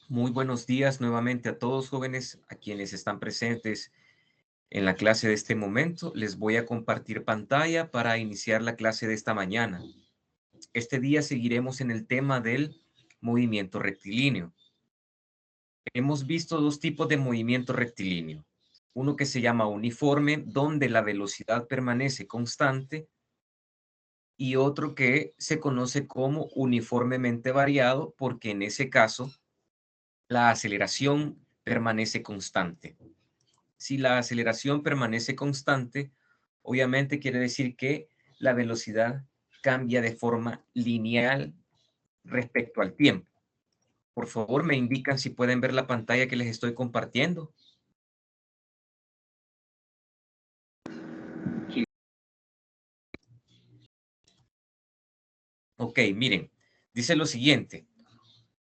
Muy buenos días nuevamente a todos jóvenes, a quienes están presentes en la clase de este momento. Les voy a compartir pantalla para iniciar la clase de esta mañana. Este día seguiremos en el tema del movimiento rectilíneo. Hemos visto dos tipos de movimiento rectilíneo. Uno que se llama uniforme, donde la velocidad permanece constante, y otro que se conoce como uniformemente variado, porque en ese caso la aceleración permanece constante. Si la aceleración permanece constante, obviamente quiere decir que la velocidad cambia de forma lineal respecto al tiempo. Por favor, me indican si pueden ver la pantalla que les estoy compartiendo. Ok, miren, dice lo siguiente.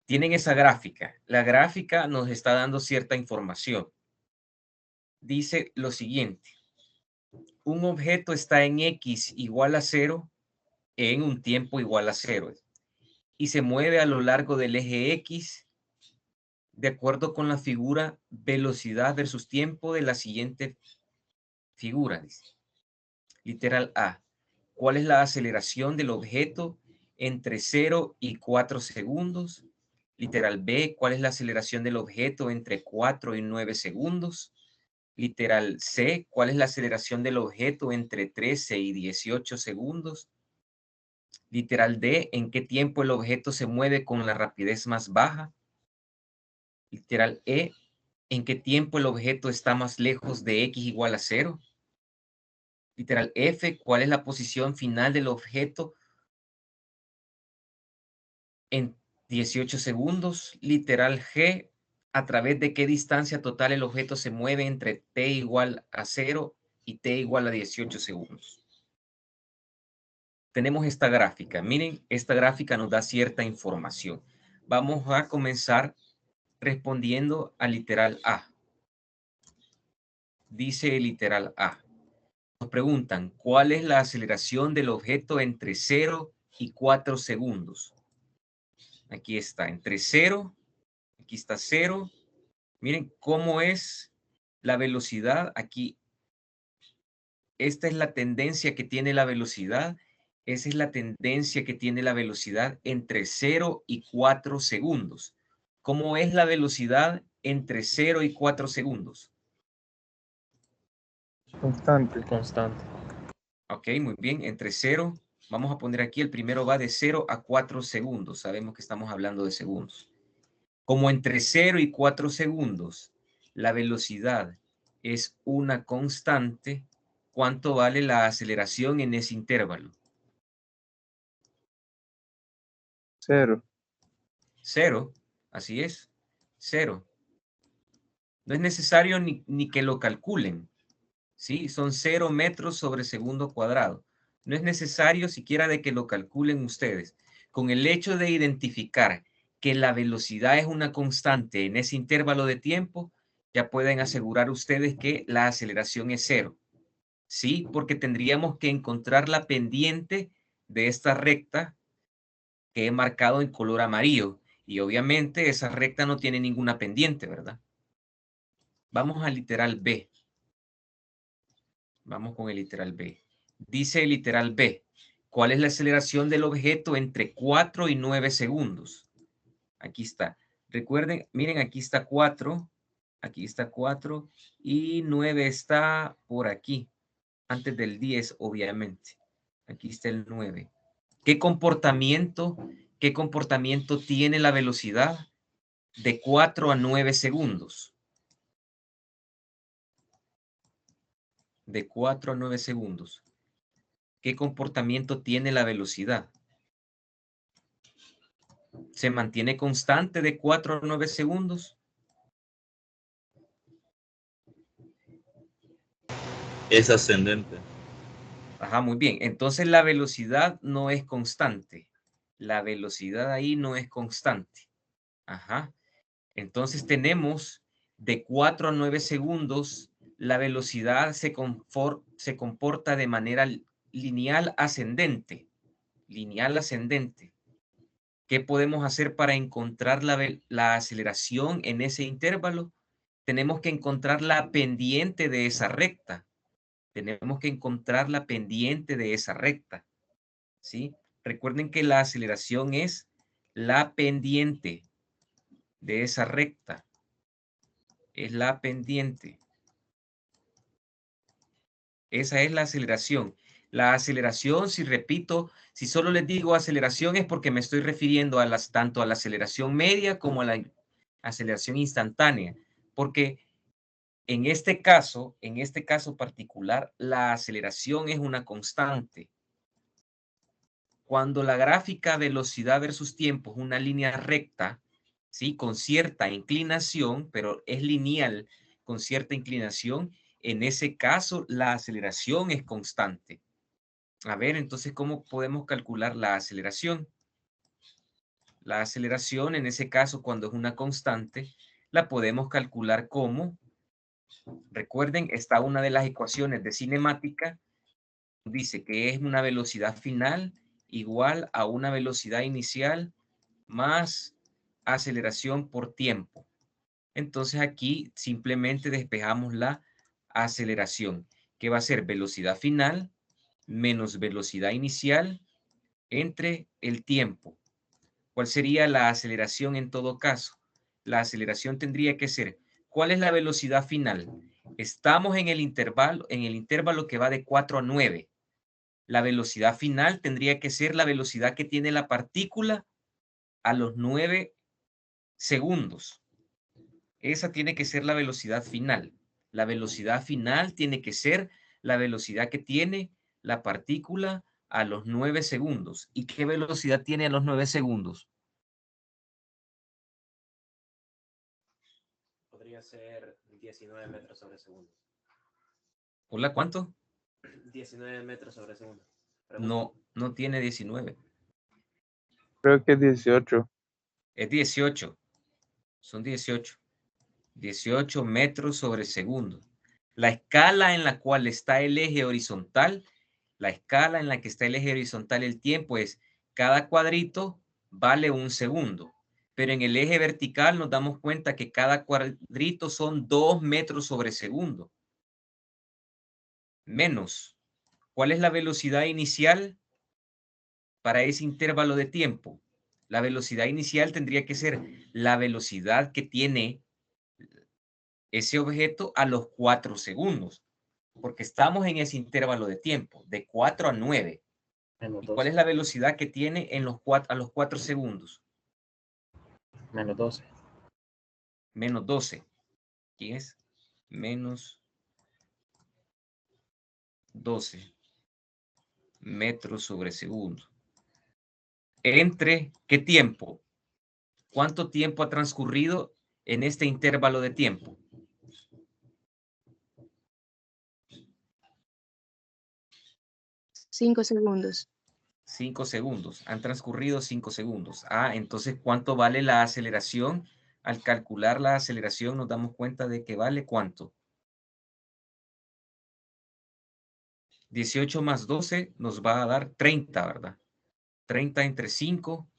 Tienen esa gráfica. La gráfica nos está dando cierta información. Dice lo siguiente. Un objeto está en X igual a 0 en un tiempo igual a 0 y se mueve a lo largo del eje X de acuerdo con la figura velocidad versus tiempo de la siguiente figura. Dice. Literal A. ¿Cuál es la aceleración del objeto entre 0 y 4 segundos? Literal B. ¿Cuál es la aceleración del objeto entre 4 y 9 segundos? Literal C. ¿Cuál es la aceleración del objeto entre 13 y 18 segundos? Literal D. ¿En qué tiempo el objeto se mueve con la rapidez más baja? Literal E. ¿En qué tiempo el objeto está más lejos de X igual a 0? Literal F. ¿Cuál es la posición final del objeto en 18 segundos? Literal G. ¿A través de qué distancia total el objeto se mueve entre T igual a 0 y T igual a 18 segundos? Tenemos esta gráfica. Miren, esta gráfica nos da cierta información. Vamos a comenzar respondiendo al literal A. Dice el literal A. Nos preguntan, ¿cuál es la aceleración del objeto entre 0 y 4 segundos? Aquí está, entre 0, aquí está 0. Miren cómo es la velocidad aquí. Esta es la tendencia que tiene la velocidad. Esa es la tendencia que tiene la velocidad entre 0 y 4 segundos. ¿Cómo es la velocidad entre 0 y 4 segundos? Constante. Constante. Ok, muy bien. Entre 0, vamos a poner aquí, el primero va de 0 a 4 segundos. Sabemos que estamos hablando de segundos. Como entre 0 y 4 segundos, la velocidad es una constante, ¿cuánto vale la aceleración en ese intervalo? 0. 0, así es, 0. No es necesario ni que lo calculen, ¿sí? Son 0 metros sobre segundo cuadrado. No es necesario siquiera de que lo calculen ustedes. Con el hecho de identificar que la velocidad es una constante en ese intervalo de tiempo, ya pueden asegurar ustedes que la aceleración es 0. ¿Sí? Porque tendríamos que encontrar la pendiente de esta recta que he marcado en color amarillo. Y obviamente esa recta no tiene ninguna pendiente, ¿verdad? Vamos al literal B. Vamos con el literal B. Dice el literal B. ¿Cuál es la aceleración del objeto entre 4 y 9 segundos? Aquí está. Recuerden, miren, aquí está 4. Aquí está 4. Y 9 está por aquí. Antes del 10, obviamente. Aquí está el 9. ¿Qué comportamiento tiene la velocidad de 4 a 9 segundos? De 4 a 9 segundos. ¿Qué comportamiento tiene la velocidad? ¿Se mantiene constante de 4 a 9 segundos? Es ascendente. Ajá, muy bien. Entonces la velocidad no es constante. La velocidad ahí no es constante. Ajá. Entonces tenemos de 4 a 9 segundos, la velocidad se comporta de manera lineal ascendente. Lineal ascendente. ¿Qué podemos hacer para encontrar la aceleración en ese intervalo? Tenemos que encontrar la pendiente de esa recta. Tenemos que encontrar la pendiente de esa recta, ¿sí? Recuerden que la aceleración es la pendiente de esa recta. Es la pendiente. Esa es la aceleración. La aceleración, si repito, si solo les digo aceleración es porque me estoy refiriendo a tanto a la aceleración media como a la aceleración instantánea. Porque en este caso particular, la aceleración es una constante. Cuando la gráfica velocidad versus tiempo es una línea recta, ¿sí? Con cierta inclinación, pero es lineal con cierta inclinación, en ese caso la aceleración es constante. A ver, entonces, ¿cómo podemos calcular la aceleración? La aceleración, en ese caso, cuando es una constante, la podemos calcular como, recuerden, está una de las ecuaciones de cinemática, dice que es una velocidad final igual a una velocidad inicial más aceleración por tiempo. Entonces aquí simplemente despejamos la aceleración, que va a ser velocidad final menos velocidad inicial entre el tiempo. ¿Cuál sería la aceleración en todo caso? La aceleración tendría que ser, ¿cuál es la velocidad final? Estamos en el intervalo que va de 4 a 9. La velocidad final tendría que ser la velocidad que tiene la partícula a los 9 segundos. Esa tiene que ser la velocidad final. La velocidad final tiene que ser la velocidad que tiene la partícula a los 9 segundos. ¿Y qué velocidad tiene a los 9 segundos? Podría ser 19 metros sobre segundo. ¿Hola, cuánto? 19 metros sobre segundo. No, no tiene 19. Creo que es 18. Es 18. Son 18. 18 metros sobre segundo. La escala en la cual está el eje horizontal, la escala en la que está el eje horizontal, el tiempo es cada cuadrito vale un segundo. Pero en el eje vertical nos damos cuenta que cada cuadrito son 2 metros sobre segundo. Menos. ¿Cuál es la velocidad inicial para ese intervalo de tiempo? La velocidad inicial tendría que ser la velocidad que tiene ese objeto a los 4 segundos, porque estamos en ese intervalo de tiempo, de 4 a 9. Menos ¿Y 12. cuál es la velocidad que tiene a los 4 segundos? Menos 12. Menos 12. ¿Quién es? Menos 12 metros sobre segundo. ¿Entre qué tiempo? ¿Cuánto tiempo ha transcurrido en este intervalo de tiempo? Cinco segundos. 5 segundos. Han transcurrido 5 segundos. Ah, entonces, ¿cuánto vale la aceleración? Al calcular la aceleración nos damos cuenta de que vale ¿cuánto? 18 más 12 nos va a dar 30, ¿verdad? 30 entre 5.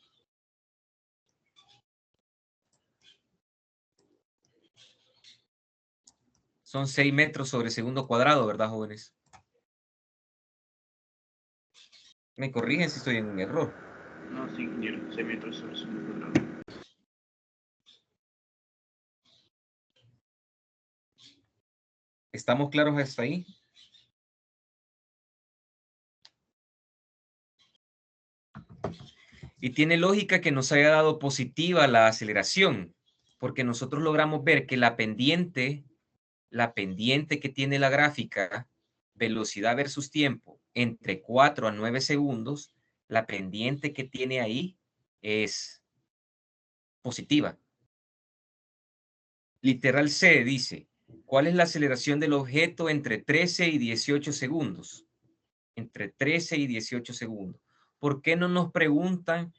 Son 6 metros sobre segundo cuadrado, ¿verdad, jóvenes? Me corrigen si estoy en un error. No, sí, ingeniero, 6 metros sobre segundo cuadrado. ¿Estamos claros hasta ahí? Y tiene lógica que nos haya dado positiva la aceleración, porque nosotros logramos ver que la pendiente que tiene la gráfica, velocidad versus tiempo, entre 4 a 9 segundos, la pendiente que tiene ahí es positiva. Literal C dice, ¿cuál es la aceleración del objeto entre 13 y 18 segundos? Entre 13 y 18 segundos. ¿Por qué no nos preguntan?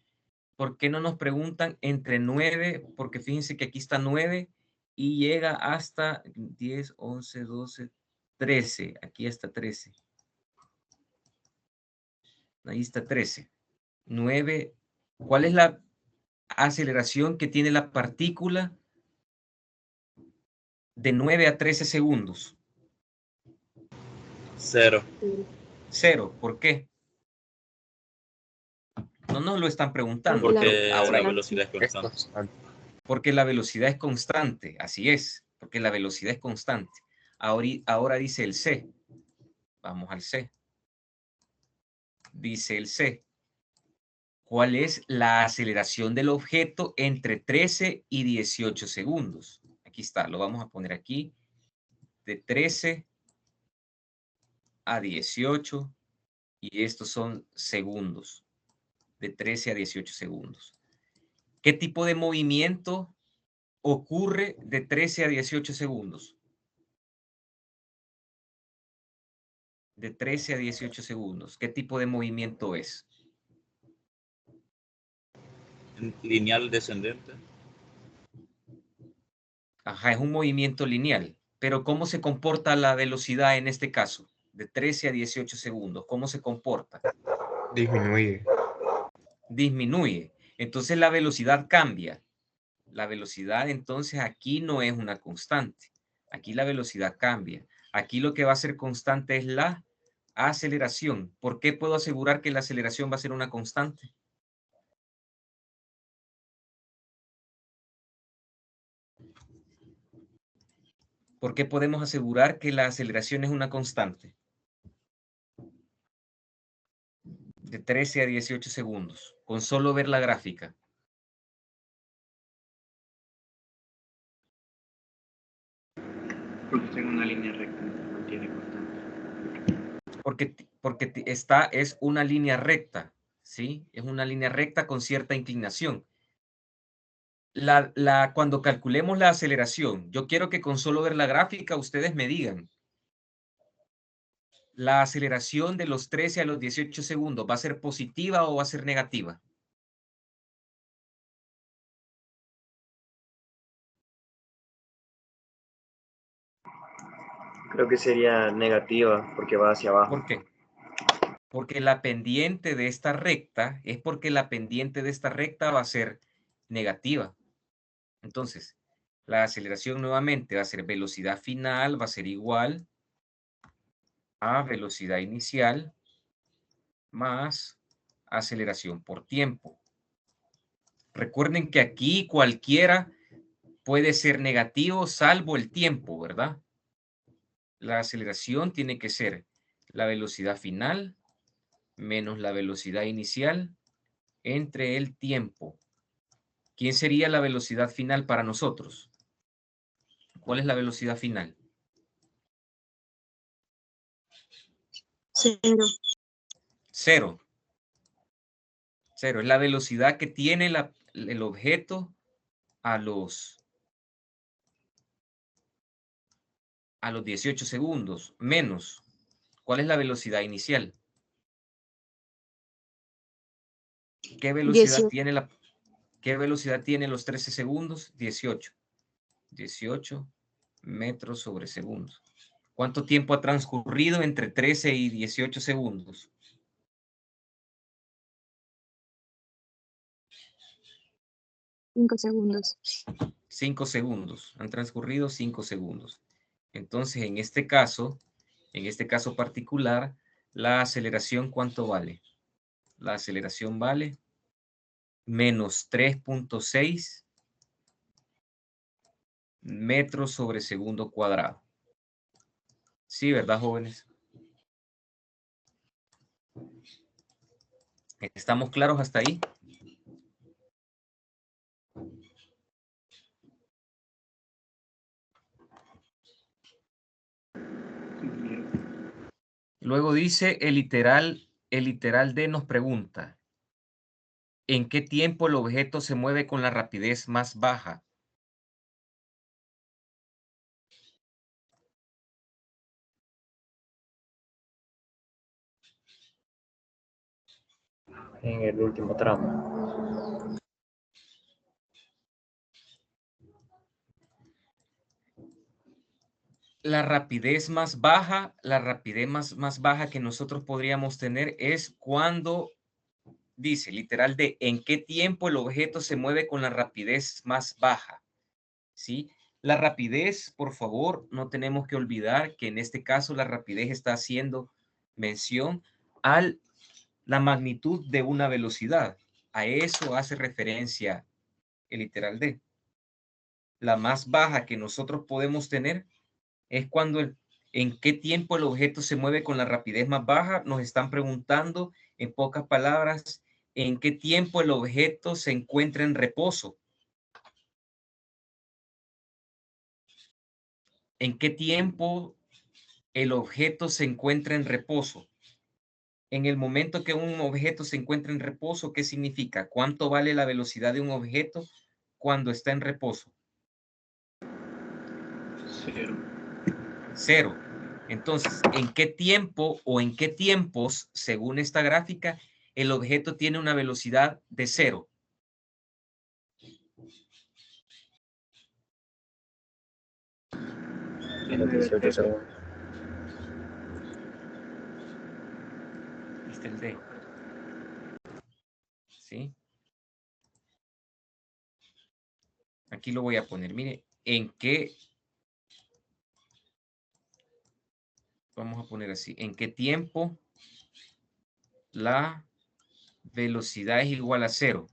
¿Por qué no nos preguntan entre 9? Porque fíjense que aquí está 9 y llega hasta 10, 11, 12, 13. Aquí está 13. Ahí está 13. 9. ¿Cuál es la aceleración que tiene la partícula de 9 a 13 segundos? 0. 0. ¿Por qué? No nos lo están preguntando. Porque pero ahora la velocidad es Es constante. constante. porque la velocidad es constante. Así es. Porque la velocidad es constante. Ahora dice el C. Vamos al C. Dice el C. ¿Cuál es la aceleración del objeto entre 13 y 18 segundos? Aquí está, lo vamos a poner aquí. De 13 a 18 y estos son segundos. De 13 a 18 segundos. ¿Qué tipo de movimiento ocurre de 13 a 18 segundos? De 13 a 18 segundos. ¿Qué tipo de movimiento es? Lineal descendente. Ajá, es un movimiento lineal. Pero ¿cómo se comporta la velocidad en este caso? De 13 a 18 segundos. ¿Cómo se comporta? Disminuye. Disminuye. Entonces la velocidad cambia. La velocidad entonces aquí no es una constante. Aquí la velocidad cambia. Aquí lo que va a ser constante es la aceleración. ¿Por qué puedo asegurar que la aceleración va a ser una constante? ¿Por qué podemos asegurar que la aceleración es una constante? De 13 a 18 segundos, con solo ver la gráfica. Porque está en una línea recta, se mantiene constante. Porque esta es una línea recta, ¿sí? Es una línea recta con cierta inclinación. Cuando calculemos la aceleración, yo quiero que con solo ver la gráfica ustedes me digan, ¿la aceleración de los 13 a los 18 segundos va a ser positiva o va a ser negativa? Creo que sería negativa porque va hacia abajo. ¿Por qué? Porque la pendiente de esta recta es porque la pendiente de esta recta va a ser negativa. Entonces, la aceleración nuevamente va a ser velocidad final, va a ser igual a velocidad inicial más aceleración por tiempo. Recuerden que aquí cualquiera puede ser negativo salvo el tiempo, ¿verdad? La aceleración tiene que ser la velocidad final menos la velocidad inicial entre el tiempo. ¿Quién sería la velocidad final para nosotros? ¿Cuál es la velocidad final? 0. 0. 0 es la velocidad que tiene el objeto a los 18 segundos, menos. ¿Cuál es la velocidad inicial? ¿Qué velocidad 18. tiene qué velocidad tiene los 13 segundos? 18. 18 metros sobre segundo. ¿Cuánto tiempo ha transcurrido entre 13 y 18 segundos? 5 segundos. 5 segundos. Han transcurrido 5 segundos. Entonces, en este caso particular, la aceleración, ¿cuánto vale? La aceleración vale menos 3.6 metros sobre segundo cuadrado. Sí, ¿verdad, jóvenes? ¿Estamos claros hasta ahí? Luego dice el literal D nos pregunta, ¿en qué tiempo el objeto se mueve con la rapidez más baja? En el último tramo. La rapidez más baja, la rapidez más baja que nosotros podríamos tener es cuando dice, literal D, ¿en qué tiempo el objeto se mueve con la rapidez más baja? ¿Sí? La rapidez, por favor, no tenemos que olvidar que en este caso la rapidez está haciendo mención a la magnitud de una velocidad. A eso hace referencia el literal D. La más baja que nosotros podemos tener es cuando en qué tiempo el objeto se mueve con la rapidez más baja. Nos están preguntando, en pocas palabras, en qué tiempo el objeto se encuentra en reposo. ¿En qué tiempo el objeto se encuentra en reposo? En el momento que un objeto se encuentra en reposo, ¿qué significa? ¿Cuánto vale la velocidad de un objeto cuando está en reposo? 0. 0. Entonces, ¿en qué tiempo o en qué tiempos, según esta gráfica, el objeto tiene una velocidad de 0? En los 18 segundos. ¿Viste el D? ¿Sí? Aquí lo voy a poner. Mire, ¿en qué? Vamos a poner así. ¿En qué tiempo la velocidad es igual a 0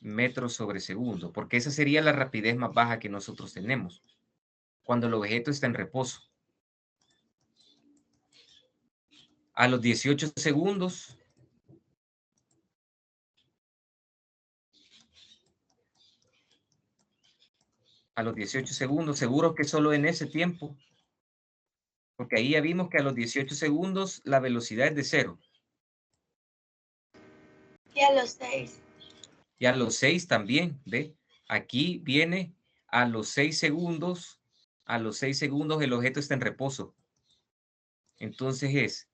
metros sobre segundo? Porque esa sería la rapidez más baja que nosotros tenemos cuando el objeto está en reposo. A los 18 segundos, seguro que solo en ese tiempo, porque ahí ya vimos que a los 18 segundos la velocidad es de 0. Y a los 6. Y a los 6 también, ¿ve? Aquí viene a los 6 segundos, el objeto está en reposo. Entonces es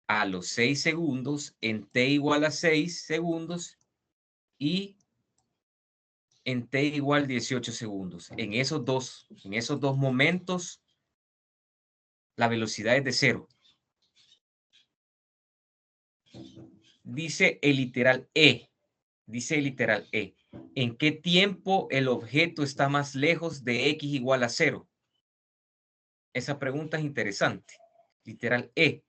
a los 6 segundos en t igual a 6 segundos y en t igual 18 segundos. En esos dos momentos, la velocidad es de 0. Dice el literal E. ¿En qué tiempo el objeto está más lejos de x igual a 0? Esa pregunta es interesante. Literal E.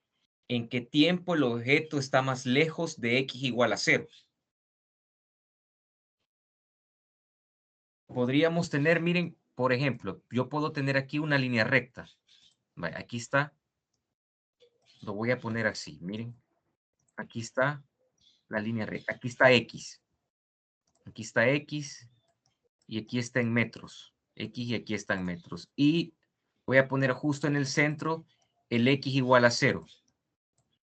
¿En qué tiempo el objeto está más lejos de x igual a 0? Podríamos tener, miren, por ejemplo, yo puedo tener aquí una línea recta. Vale, aquí está. Lo voy a poner así, miren. Aquí está la línea recta. Aquí está X. Aquí está X y aquí está en metros. X y aquí está en metros. Y voy a poner justo en el centro el X igual a 0.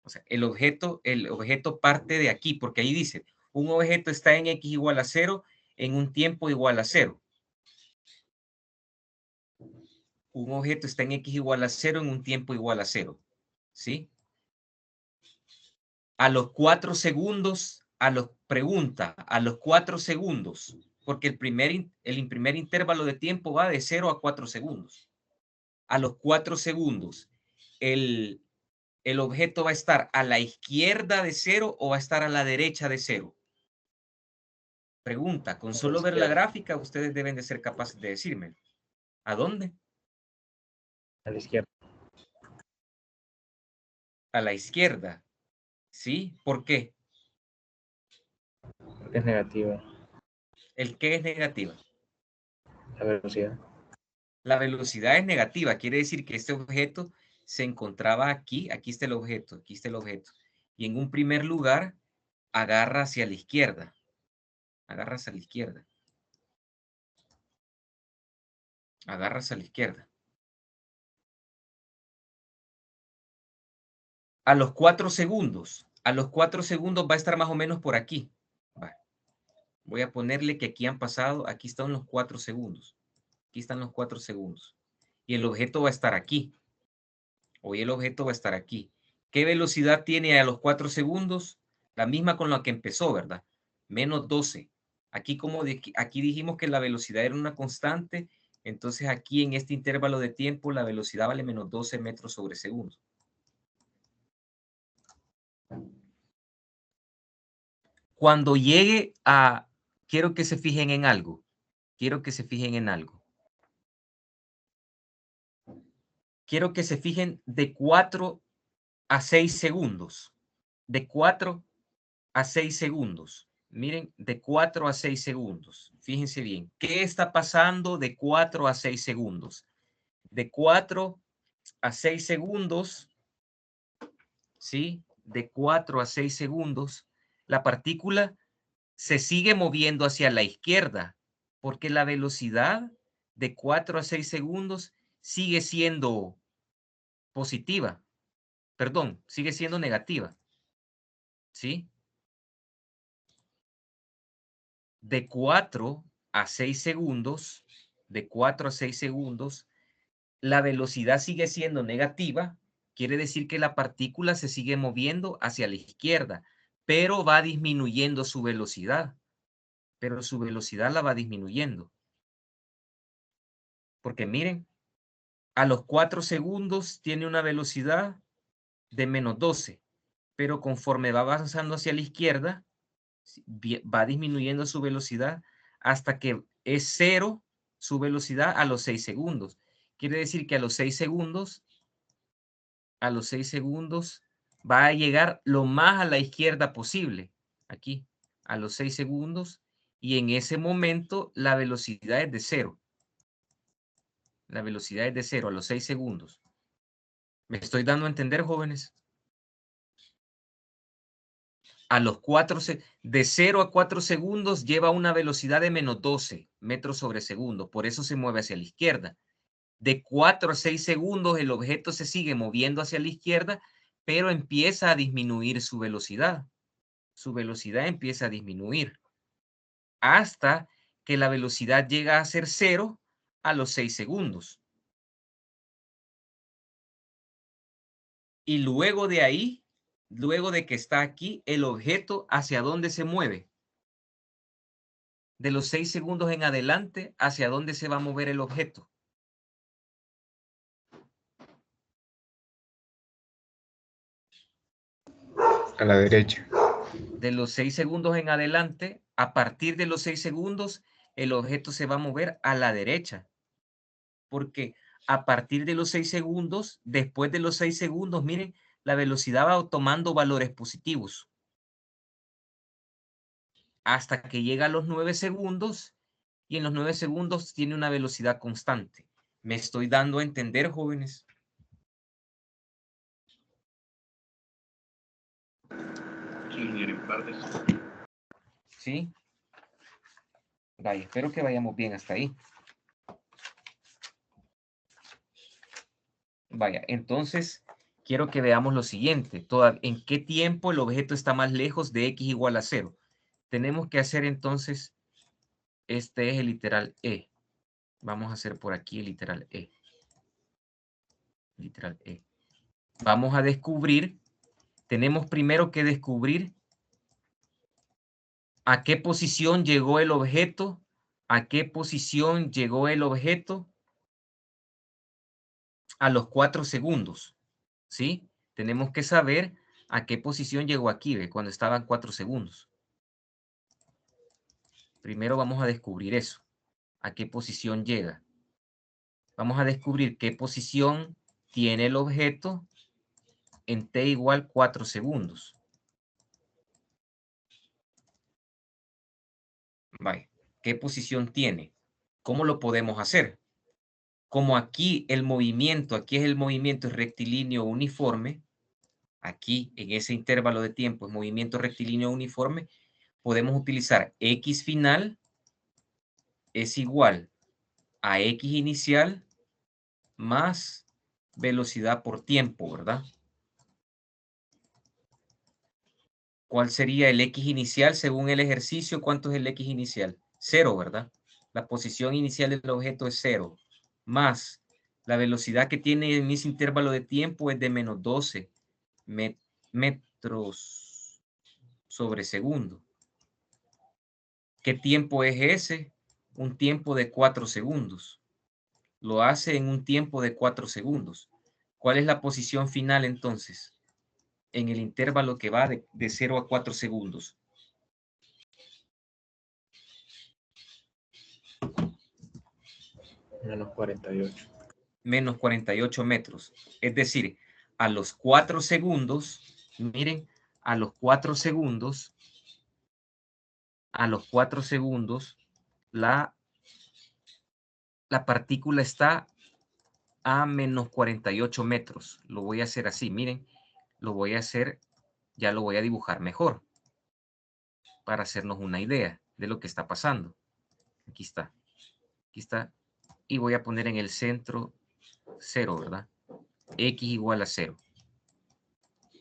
O sea, el objeto parte de aquí, porque ahí dice, un objeto está en X igual a 0 en un tiempo igual a 0. Un objeto está en X igual a 0 en un tiempo igual a 0. ¿Sí? A los 4 segundos, a los 4 segundos, porque el primer intervalo de tiempo va de 0 a 4 segundos. A los 4 segundos, el objeto va a estar a la izquierda de 0 o va a estar a la derecha de 0. Pregunta, con solo ver la gráfica, ustedes deben de ser capaces de decirme. ¿A dónde? A la izquierda. A la izquierda. ¿Sí? ¿Por qué? Porque es negativa ¿El qué es negativa? la velocidad. La velocidad es negativa. Quiere decir que este objeto se encontraba aquí. Aquí está el objeto. Aquí está el objeto. Y en un primer lugar, agarra hacia la izquierda. Agarra hacia la izquierda. Agarra hacia la izquierda. A los 4 segundos. A los 4 segundos va a estar más o menos por aquí. Voy a ponerle que aquí han pasado. Aquí están los 4 segundos. Aquí están los 4 segundos. Y el objeto va a estar aquí. Hoy el objeto va a estar aquí. ¿Qué velocidad tiene a los 4 segundos? La misma con la que empezó, ¿verdad? Menos 12. Aquí, aquí dijimos que la velocidad era una constante, entonces aquí en este intervalo de tiempo la velocidad vale menos 12 metros sobre segundo. Cuando llegue a... Quiero que se fijen en algo. Quiero que se fijen en algo. Quiero que se fijen de 4 a 6 segundos. De 4 a 6 segundos. Miren, de 4 a 6 segundos. Fíjense bien. ¿Qué está pasando de 4 a 6 segundos? De 4 a 6 segundos, ¿sí? De 4 a 6 segundos, la partícula se sigue moviendo hacia la izquierda, porque la velocidad de 4 a 6 segundos sigue siendo positiva. Perdón, sigue siendo negativa. ¿Sí? De 4 a 6 segundos, de 4 a 6 segundos, la velocidad sigue siendo negativa. Quiere decir que la partícula se sigue moviendo hacia la izquierda, pero va disminuyendo su velocidad. Pero su velocidad la va disminuyendo. Porque miren, a los 4 segundos tiene una velocidad de menos 12, pero conforme va avanzando hacia la izquierda, va disminuyendo su velocidad hasta que es 0 su velocidad a los 6 segundos. Quiere decir que a los 6 segundos va a llegar lo más a la izquierda posible, aquí, a los 6 segundos, y en ese momento la velocidad es de 0. La velocidad es de 0 a los 6 segundos. ¿Me estoy dando a entender, jóvenes? A los 4, de 0 a 4 segundos lleva una velocidad de menos 12 metros sobre segundo. Por eso se mueve hacia la izquierda. De 4 a 6 segundos el objeto se sigue moviendo hacia la izquierda, pero empieza a disminuir su velocidad. Su velocidad empieza a disminuir hasta que la velocidad llega a ser 0 a los 6 segundos. Y luego de ahí, luego de que está aquí, el objeto ¿hacia dónde se mueve? De los 6 segundos en adelante, ¿hacia dónde se va a mover el objeto? A la derecha. De los 6 segundos en adelante, a partir de los 6 segundos, el objeto se va a mover a la derecha. Porque a partir de los 6 segundos, después de los 6 segundos, miren, la velocidad va tomando valores positivos. Hasta que llega a los 9 segundos, y en los 9 segundos tiene una velocidad constante. ¿Me estoy dando a entender, jóvenes? ¿Sí? Vaya, espero que vayamos bien hasta ahí. Vaya, entonces quiero que veamos lo siguiente. ¿En qué tiempo el objeto está más lejos de x igual a 0? Tenemos que hacer entonces, este es el literal E. Vamos a hacer por aquí el literal E. Literal E. Vamos a descubrir, tenemos primero que descubrir a qué posición llegó el objeto, a qué posición llegó el objeto a los 4 segundos, ¿sí? Tenemos que saber a qué posición llegó aquí, ¿ve? Cuando estaban 4 segundos. Primero vamos a descubrir eso, a qué posición llega. Vamos a descubrir qué posición tiene el objeto en t igual 4 segundos. Vale. ¿Qué posición tiene? ¿Cómo lo podemos hacer? Como aquí el movimiento, aquí es el movimiento rectilíneo uniforme, aquí en ese intervalo de tiempo es movimiento rectilíneo uniforme, podemos utilizar x final es igual a x inicial más velocidad por tiempo, ¿verdad? ¿Cuál sería el x inicial según el ejercicio? ¿Cuánto es el x inicial? 0, ¿verdad? La posición inicial del objeto es 0, más la velocidad que tiene en ese intervalo de tiempo es de menos 12 metros sobre segundo. ¿Qué tiempo es ese? Un tiempo de 4 segundos. Lo hace en un tiempo de 4 segundos. ¿Cuál es la posición final entonces? En el intervalo que va de 0 a 4 segundos. Menos 48. Menos 48 metros. Es decir, a los 4 segundos, miren, a los 4 segundos, la partícula está a menos 48 metros. Lo voy a hacer así, miren, lo voy a hacer, ya lo voy a dibujar mejor para hacernos una idea de lo que está pasando. Aquí está, y voy a poner en el centro 0, ¿verdad? X igual a 0.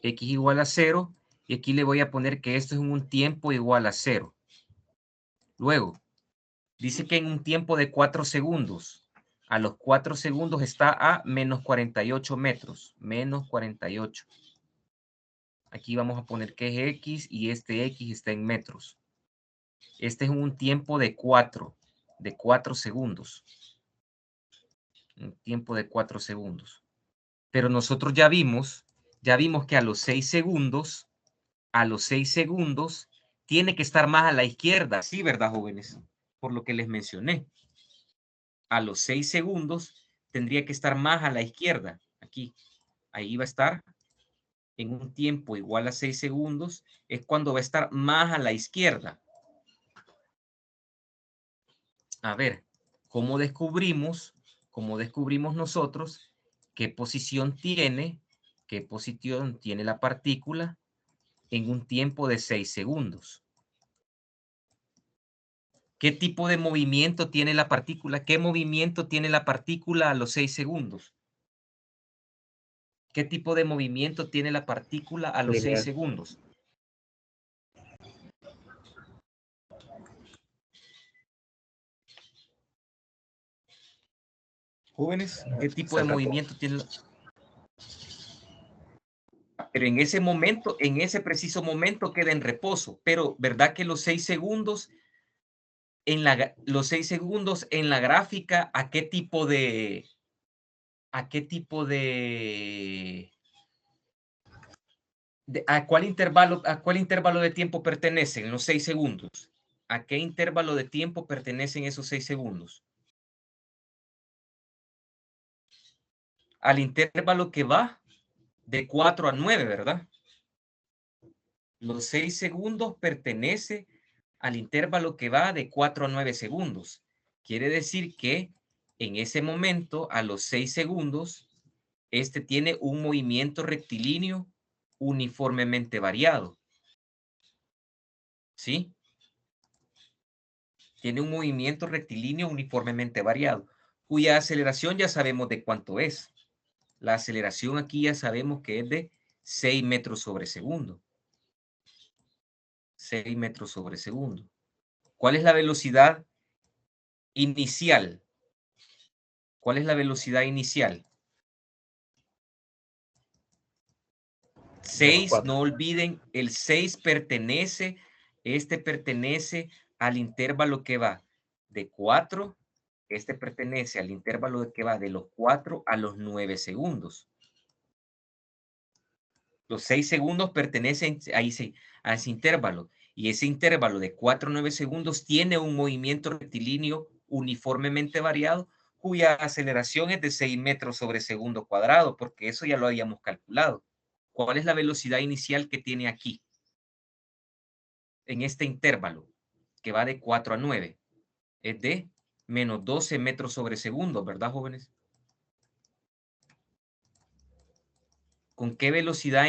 X igual a 0, y aquí le voy a poner que esto es en un tiempo igual a 0. Luego, dice que en un tiempo de 4 segundos, a los 4 segundos está a menos 48 metros, menos 48. Aquí vamos a poner que es X y este X está en metros. Este es un tiempo de 4 segundos. Un tiempo de 4 segundos. Pero nosotros ya vimos que a los 6 segundos, tiene que estar más a la izquierda. Sí, ¿verdad, jóvenes? Por lo que les mencioné. A los 6 segundos tendría que estar más a la izquierda. Aquí, ahí va a estar en un tiempo igual a 6 segundos. Es cuando va a estar más a la izquierda. A ver, ¿cómo descubrimos nosotros qué posición tiene la partícula en un tiempo de 6 segundos? ¿Qué tipo de movimiento tiene la partícula? ¿Qué movimiento tiene la partícula a los 6 segundos? ¿Qué tipo de movimiento tiene la partícula a los 6 segundos? Jóvenes, ¿qué tipo de movimiento tiene? Pero en ese momento, en ese preciso momento queda en reposo. Pero, ¿verdad que los 6 segundos en la gráfica, ¿a qué tipo de a cuál intervalo de tiempo pertenecen los 6 segundos? ¿A qué intervalo de tiempo pertenecen esos 6 segundos? Al intervalo que va de 4 a 9, ¿verdad? Los 6 segundos pertenece al intervalo que va de 4 a 9 segundos. Quiere decir que en ese momento, a los 6 segundos, este tiene un movimiento rectilíneo uniformemente variado. ¿Sí? Tiene un movimiento rectilíneo uniformemente variado, cuya aceleración ya sabemos de cuánto es. La aceleración aquí ya sabemos que es de 6 metros sobre segundo. 6 metros sobre segundo. ¿Cuál es la velocidad inicial? ¿Cuál es la velocidad inicial? 6, no olviden, el 6 pertenece al intervalo que va de 4, este pertenece al intervalo que va de los 4 a los 9 segundos. Los 6 segundos pertenecen a ese intervalo, y ese intervalo de 4 a 9 segundos tiene un movimiento rectilíneo uniformemente variado, cuya aceleración es de 6 metros sobre segundo cuadrado, porque eso ya lo habíamos calculado. ¿Cuál es la velocidad inicial que tiene aquí? En este intervalo, que va de 4 a 9. Es de menos 12 metros sobre segundo, ¿verdad, jóvenes? ¿Con qué velocidad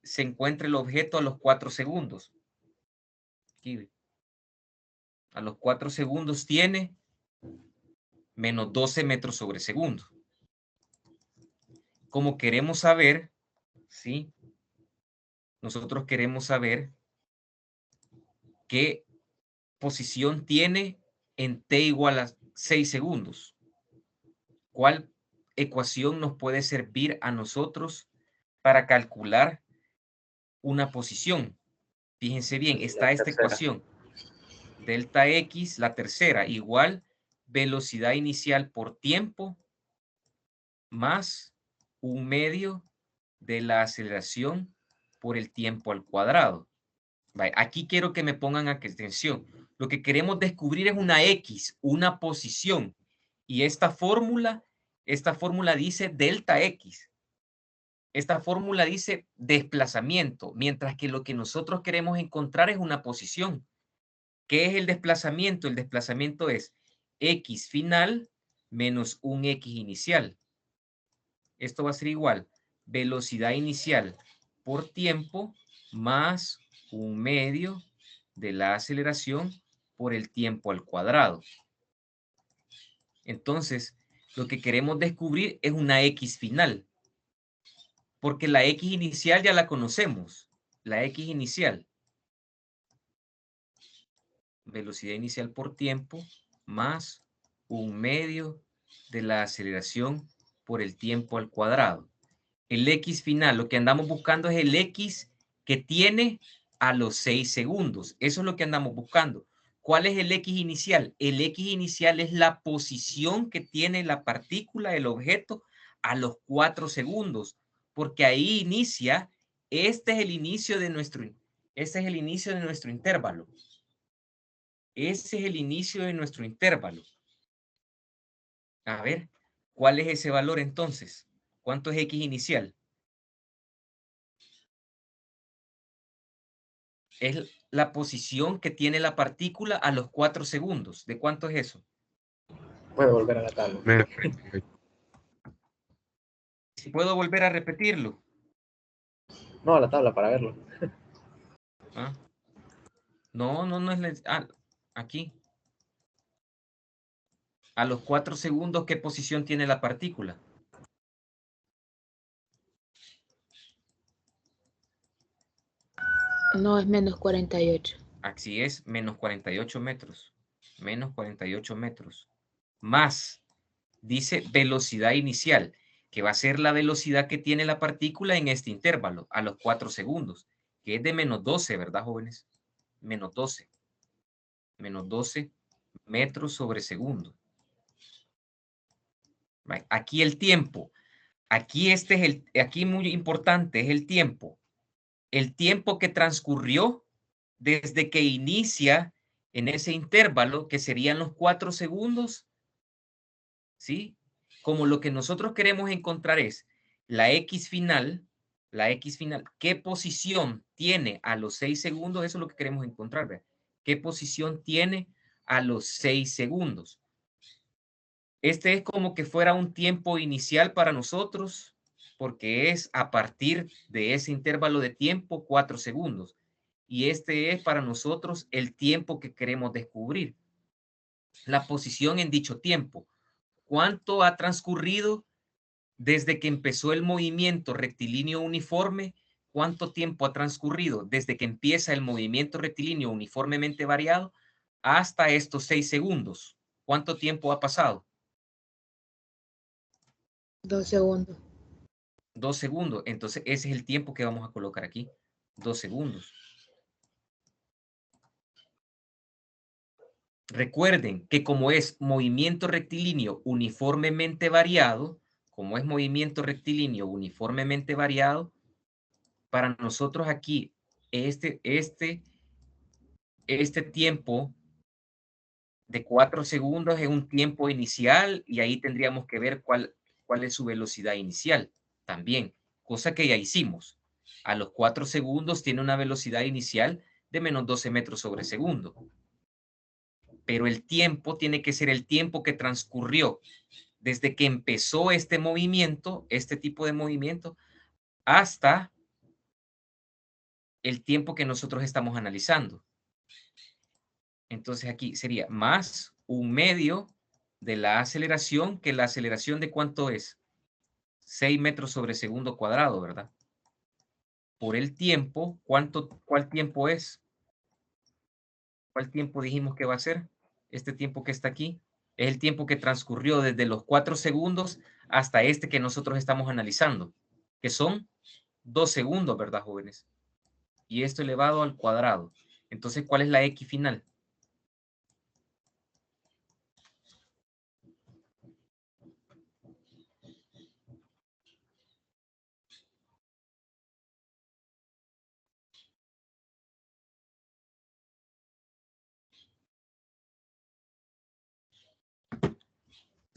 se encuentra el objeto a los 4 segundos? Aquí. A los 4 segundos tiene menos 12 metros sobre segundo. Como queremos saber, ¿sí? Nosotros queremos saber qué posición tiene en t igual a 6 segundos. ¿Cuál ecuación nos puede servir a nosotros para calcular una posición? Fíjense bien, está esta ecuación. Delta X, la tercera, igual velocidad inicial por tiempo más 1/2 de la aceleración por el tiempo al cuadrado. Aquí quiero que me pongan atención. Lo que queremos descubrir es una X, una posición. Y esta fórmula dice delta X. Esta fórmula dice desplazamiento, mientras que lo que nosotros queremos encontrar es una posición. ¿Qué es el desplazamiento? El desplazamiento es X final menos un X inicial. Esto va a ser igual velocidad inicial por tiempo más un medio de la aceleración por el tiempo al cuadrado. Entonces, lo que queremos descubrir es una X final, porque la X inicial ya la conocemos. La X inicial, velocidad inicial por tiempo más un medio de la aceleración por el tiempo al cuadrado. El X final, lo que andamos buscando es el X que tiene a los 6 segundos. Eso es lo que andamos buscando. ¿Cuál es el X inicial? El X inicial es la posición que tiene la partícula, el objeto, a los 4 segundos, porque ahí inicia, este es el inicio de nuestro intervalo. Ese es el inicio de nuestro intervalo. A ver, ¿cuál es ese valor entonces? ¿Cuánto es X inicial? Es la posición que tiene la partícula a los 4 segundos. ¿De cuánto es eso? Puede volver a la tabla. Menos 48. Si puedo volver a repetirlo. No, a la tabla para verlo. ¿Ah? No es... aquí. A los 4 segundos, ¿qué posición tiene la partícula? No, es menos 48. Así es, menos 48 metros. Menos 48 metros. Más, dice velocidad inicial, que va a ser la velocidad que tiene la partícula en este intervalo, a los 4 segundos, que es de menos 12, ¿verdad, jóvenes? Menos 12. Menos 12 metros sobre segundo. Aquí el tiempo. Aquí aquí muy importante es el tiempo. El tiempo que transcurrió desde que inicia en ese intervalo, que serían los 4 segundos, ¿sí? Como lo que nosotros queremos encontrar es la X final, ¿qué posición tiene a los 6 segundos? Eso es lo que queremos encontrar, ¿verdad? ¿Qué posición tiene a los 6 segundos? Este es como que fuera un tiempo inicial para nosotros, porque es a partir de ese intervalo de tiempo 4 segundos. Y este es para nosotros el tiempo que queremos descubrir. La posición en dicho tiempo. ¿Cuánto ha transcurrido desde que empezó el movimiento rectilíneo uniforme? ¿Cuánto tiempo ha transcurrido desde que empieza el movimiento rectilíneo uniformemente variado hasta estos 6 segundos? ¿Cuánto tiempo ha pasado? 2 segundos. 2 segundos. Entonces, ese es el tiempo que vamos a colocar aquí. 2 segundos. Recuerden que como es movimiento rectilíneo uniformemente variado, para nosotros aquí, este tiempo de 4 segundos es un tiempo inicial y ahí tendríamos que ver cuál es su velocidad inicial también, cosa que ya hicimos. A los 4 segundos tiene una velocidad inicial de menos 12 metros sobre segundo. Pero el tiempo tiene que ser el tiempo que transcurrió desde que empezó este movimiento, este tipo de movimiento, hasta el tiempo que nosotros estamos analizando. Entonces aquí sería más un medio de la aceleración, que la aceleración de cuánto es 6 metros sobre segundo cuadrado, ¿verdad? Por el tiempo, ¿cuál tiempo es? ¿Cuál tiempo dijimos que va a ser? Este tiempo que está aquí es el tiempo que transcurrió desde los 4 segundos hasta este que nosotros estamos analizando, que son 2 segundos, ¿verdad, jóvenes? Y esto elevado al cuadrado. Entonces, ¿cuál es la X final?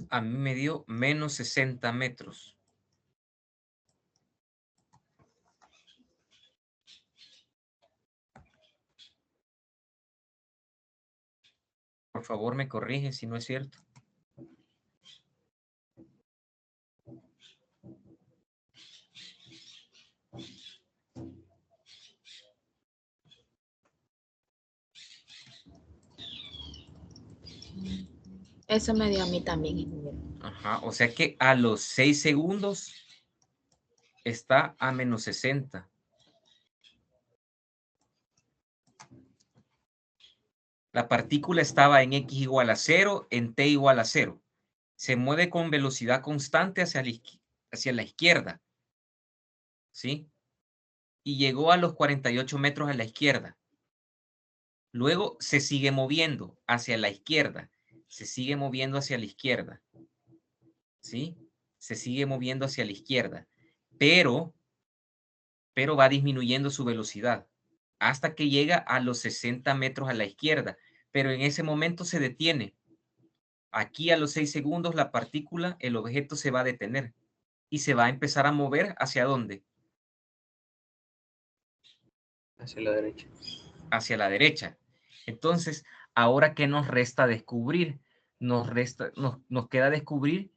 A mí me dio menos 60 metros. Por favor, me corrige si no es cierto. Eso me dio a mí también, ingeniero. Ajá, o sea que a los 6 segundos está a menos 60. La partícula estaba en x igual a 0, en t igual a 0. Se mueve con velocidad constante hacia la izquierda. ¿Sí? Y llegó a los 48 metros a la izquierda. Luego se sigue moviendo hacia la izquierda. Se sigue moviendo hacia la izquierda. ¿Sí? Se sigue moviendo hacia la izquierda. Pero va disminuyendo su velocidad hasta que llega a los 60 metros a la izquierda. Pero en ese momento se detiene. Aquí a los 6 segundos la partícula, el objeto se va a detener y se va a empezar a mover ¿hacia dónde? Hacia la derecha. Hacia la derecha. Entonces, ahora, ¿qué nos resta descubrir? Nos queda descubrir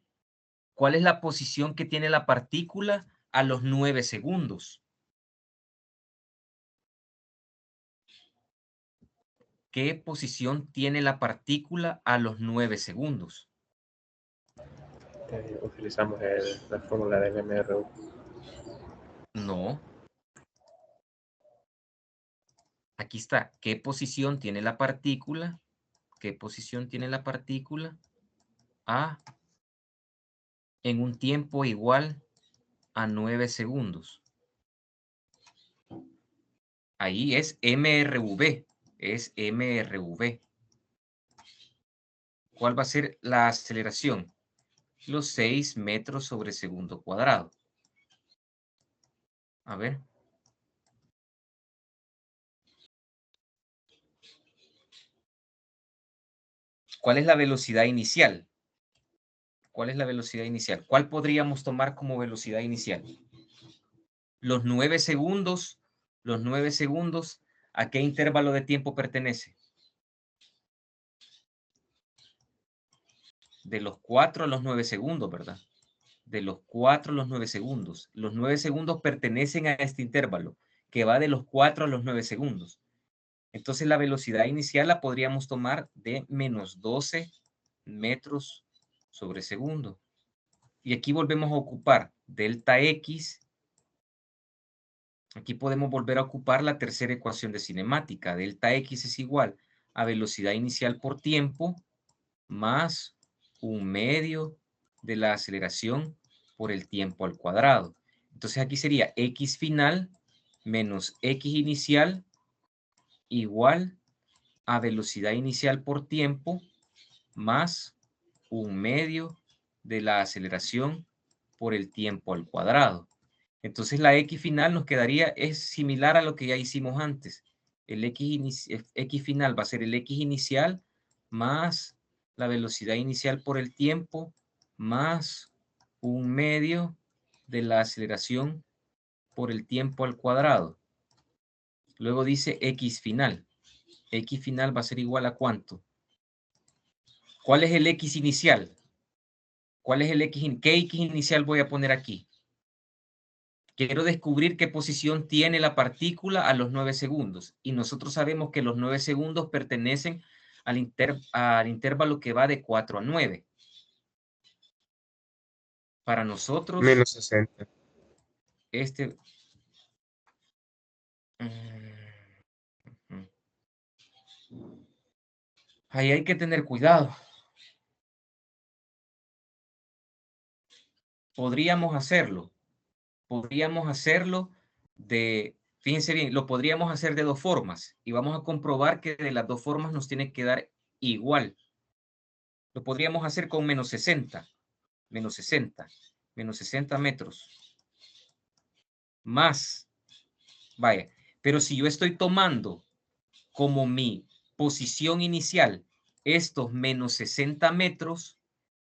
cuál es la posición que tiene la partícula a los 9 segundos. ¿Qué posición tiene la partícula a los 9 segundos? Utilizamos la fórmula del MRU. No. Aquí está. ¿Qué posición tiene la partícula? ¿Qué posición tiene la partícula en un tiempo igual a 9 segundos? Ahí es MRV. Es MRV. ¿Cuál va a ser la aceleración? Los 6 metros sobre segundo cuadrado. A ver. ¿Cuál es la velocidad inicial? ¿Cuál es la velocidad inicial? ¿Cuál podríamos tomar como velocidad inicial? Los 9 segundos, ¿a qué intervalo de tiempo pertenece? De los 4 a los 9 segundos, ¿verdad? De los 4 a los 9 segundos. Los 9 segundos pertenecen a este intervalo, que va de los 4 a los 9 segundos. Entonces la velocidad inicial la podríamos tomar de menos 12 metros sobre segundo. Y aquí volvemos a ocupar delta X. Aquí podemos volver a ocupar la tercera ecuación de cinemática. Delta X es igual a velocidad inicial por tiempo más 1/2 de la aceleración por el tiempo al cuadrado. Entonces aquí sería X final menos X inicial igual a velocidad inicial por tiempo más 1/2 de la aceleración por el tiempo al cuadrado. Entonces la X final nos quedaría, es similar a lo que ya hicimos antes. El X final va a ser el X inicial más la velocidad inicial por el tiempo más 1/2 de la aceleración por el tiempo al cuadrado. Luego dice X final. X final va a ser igual a ¿cuánto? ¿Cuál es el X inicial? ¿Cuál es el X? ¿Qué X inicial voy a poner aquí? Quiero descubrir qué posición tiene la partícula a los 9 segundos. Y nosotros sabemos que los 9 segundos pertenecen al intervalo que va de 4 a 9. Para nosotros, Menos 60. Ahí hay que tener cuidado. Podríamos hacerlo fíjense bien, lo podríamos hacer de dos formas y vamos a comprobar que de las dos formas nos tiene que dar igual. Lo podríamos hacer con menos 60 metros. Más, vaya, pero si yo estoy tomando como mi posición inicial estos menos 60 metros,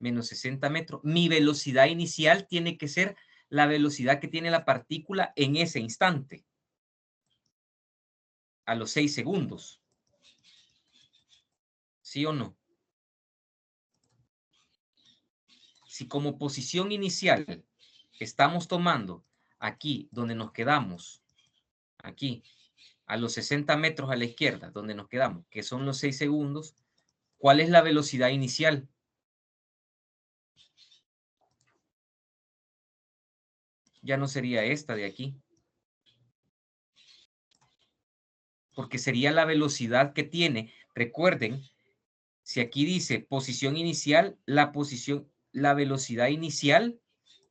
menos 60 metros. Mi velocidad inicial tiene que ser la velocidad que tiene la partícula en ese instante. A los 6 segundos. ¿Sí o no? Si como posición inicial estamos tomando aquí donde nos quedamos, aquí, a los 60 metros a la izquierda, donde nos quedamos, que son los 6 segundos, ¿cuál es la velocidad inicial? Ya no sería esta de aquí. Porque sería la velocidad que tiene. Recuerden, si aquí dice posición inicial, la velocidad inicial,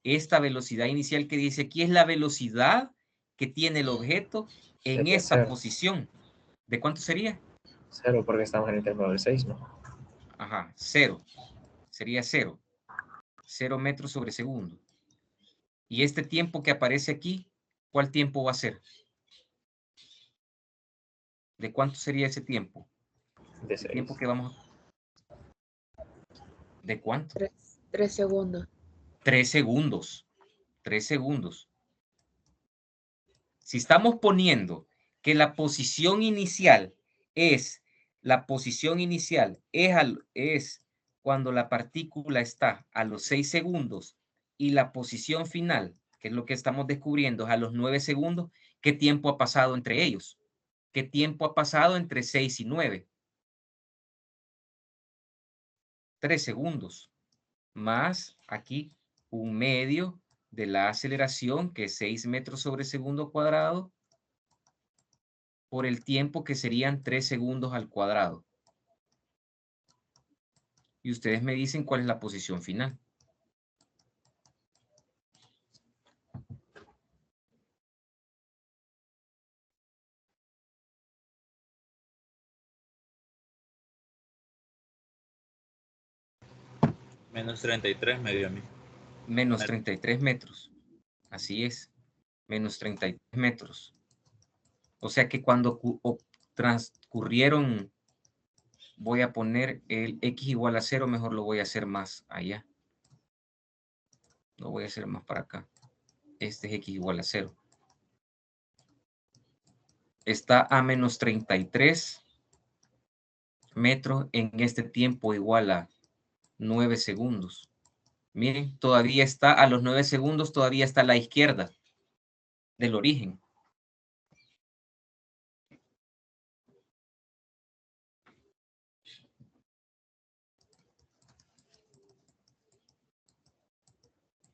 esta velocidad inicial que dice aquí es la velocidad que tiene el objeto en Sería esa cero. posición. ¿De cuánto sería? 0 porque estamos en el intervalo de 6, ¿no? Ajá, 0. Sería 0. 0 metros sobre segundo. Y este tiempo que aparece aquí, ¿cuál tiempo va a ser? ¿De cuánto sería ese tiempo? De El 6. tiempo que vamos a... ¿De cuánto? 3 segundos. 3 segundos. 3 segundos. Si estamos poniendo que la posición inicial es cuando la partícula está a los 6 segundos y la posición final, que es lo que estamos descubriendo, es a los 9 segundos, ¿qué tiempo ha pasado entre ellos? ¿Qué tiempo ha pasado entre 6 y 9? 3 segundos. Más aquí un medio de la aceleración, que es 6 metros sobre segundo cuadrado, por el tiempo que serían 3 segundos al cuadrado. Y ustedes me dicen cuál es la posición final. Menos 33 me dio a mí. Menos 33 metros. Así es. Menos 33 metros. O sea que cuando transcurrieron, voy a poner el x igual a 0, mejor lo voy a hacer más allá. Lo voy a hacer más para acá. Este es x igual a 0. Está a menos 33 metros en este tiempo igual a 9 segundos. Miren, todavía está a los 9 segundos, todavía está a la izquierda del origen.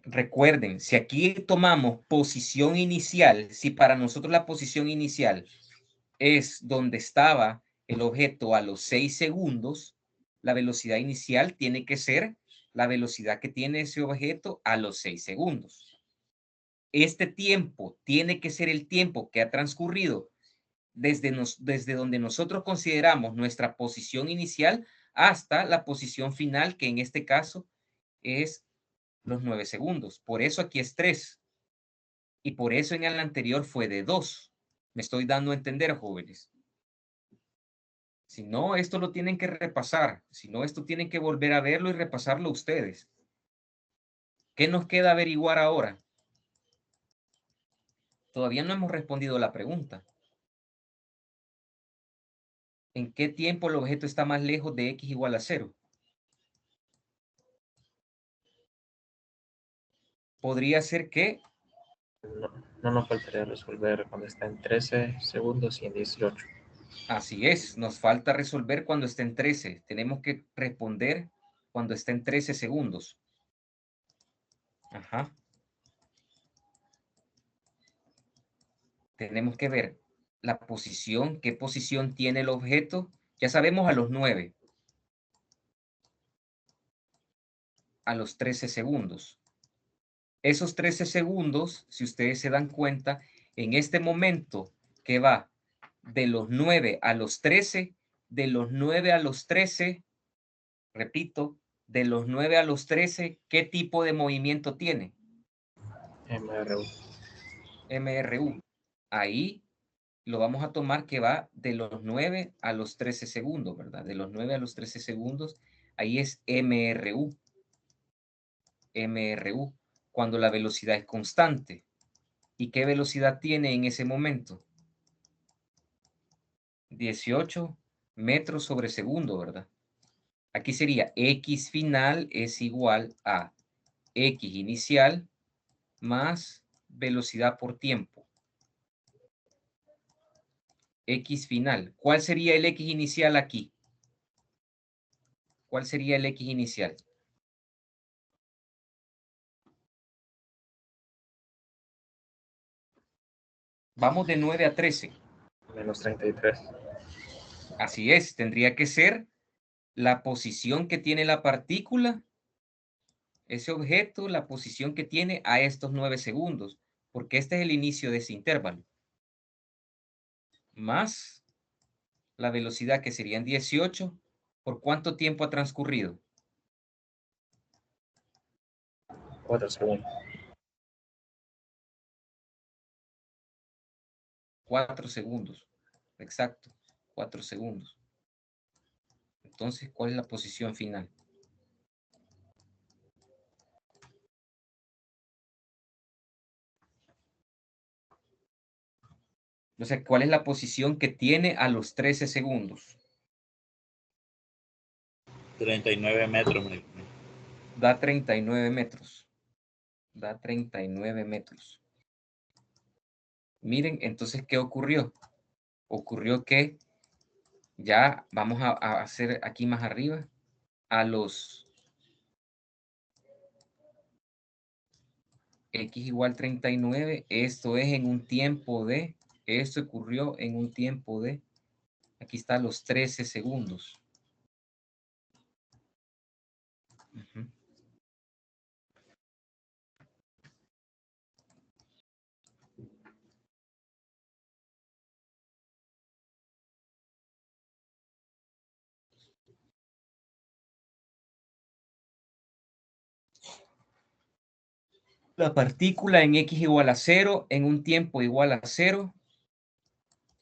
Recuerden, si aquí tomamos posición inicial, si para nosotros la posición inicial es donde estaba el objeto a los 6 segundos, la velocidad inicial tiene que ser la velocidad que tiene ese objeto a los 6 segundos. Este tiempo tiene que ser el tiempo que ha transcurrido desde donde nosotros consideramos nuestra posición inicial hasta la posición final, que en este caso es los 9 segundos. Por eso aquí es 3. Y por eso en el anterior fue de 2. Me estoy dando a entender, jóvenes. Si no, esto lo tienen que repasar. Si no, esto tienen que volver a verlo y repasarlo ustedes. ¿Qué nos queda averiguar ahora? Todavía no hemos respondido la pregunta. ¿En qué tiempo el objeto está más lejos de x igual a 0? Podría ser que... No nos faltaría resolver cuando está en 13 segundos y en 18. Así es, nos falta resolver cuando esté en 13. Tenemos que responder cuando esté en 13 segundos. Ajá. Tenemos que ver la posición, qué posición tiene el objeto. Ya sabemos a los 9. A los 13 segundos. Esos 13 segundos, si ustedes se dan cuenta, en este momento que va de los 9 a los 13, de los 9 a los 13, repito, de los 9 a los 13, ¿qué tipo de movimiento tiene? MRU. MRU. Ahí lo vamos a tomar que va de los 9 a los 13 segundos, ¿verdad? De los 9 a los 13 segundos, ahí es MRU. MRU, cuando la velocidad es constante. ¿Y qué velocidad tiene en ese momento? 18 metros sobre segundo, ¿verdad? Aquí sería X final es igual a X inicial más velocidad por tiempo. X final. ¿Cuál sería el X inicial aquí? ¿Cuál sería el X inicial? Vamos de 9 a 13. Menos 33. Así es, tendría que ser la posición que tiene la partícula, ese objeto, la posición que tiene a estos 9 segundos, porque este es el inicio de ese intervalo. Más la velocidad que serían 18. ¿Por cuánto tiempo ha transcurrido? 4 segundos. 4 segundos. Exacto, 4 segundos. Entonces, ¿cuál es la posición final? O sea, ¿cuál es la posición que tiene a los 13 segundos? 39 metros, medio mí. Da 39 metros. Da 39 metros. Miren, entonces, ¿qué ocurrió? Ocurrió que ya vamos a hacer aquí más arriba a los X igual 39. Esto es en un tiempo de, esto ocurrió en un tiempo de, aquí está los 13 segundos. Uh-huh. La partícula en X igual a 0, en un tiempo igual a 0,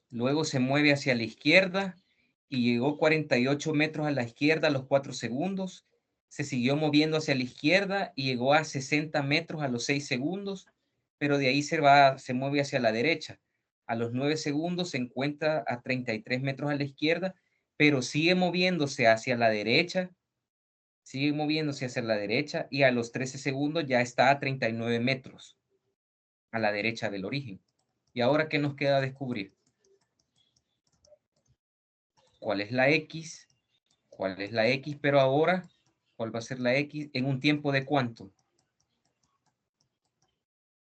luego se mueve hacia la izquierda y llegó 48 metros a la izquierda a los 4 segundos, se siguió moviendo hacia la izquierda y llegó a 60 metros a los 6 segundos, pero de ahí se mueve hacia la derecha. A los 9 segundos se encuentra a 33 metros a la izquierda, pero sigue moviéndose hacia la derecha, y a los 13 segundos ya está a 39 metros a la derecha del origen. ¿Y ahora qué nos queda descubrir? ¿Cuál es la X? ¿Cuál es la X? Pero ahora, ¿cuál va a ser la X? ¿En un tiempo de cuánto?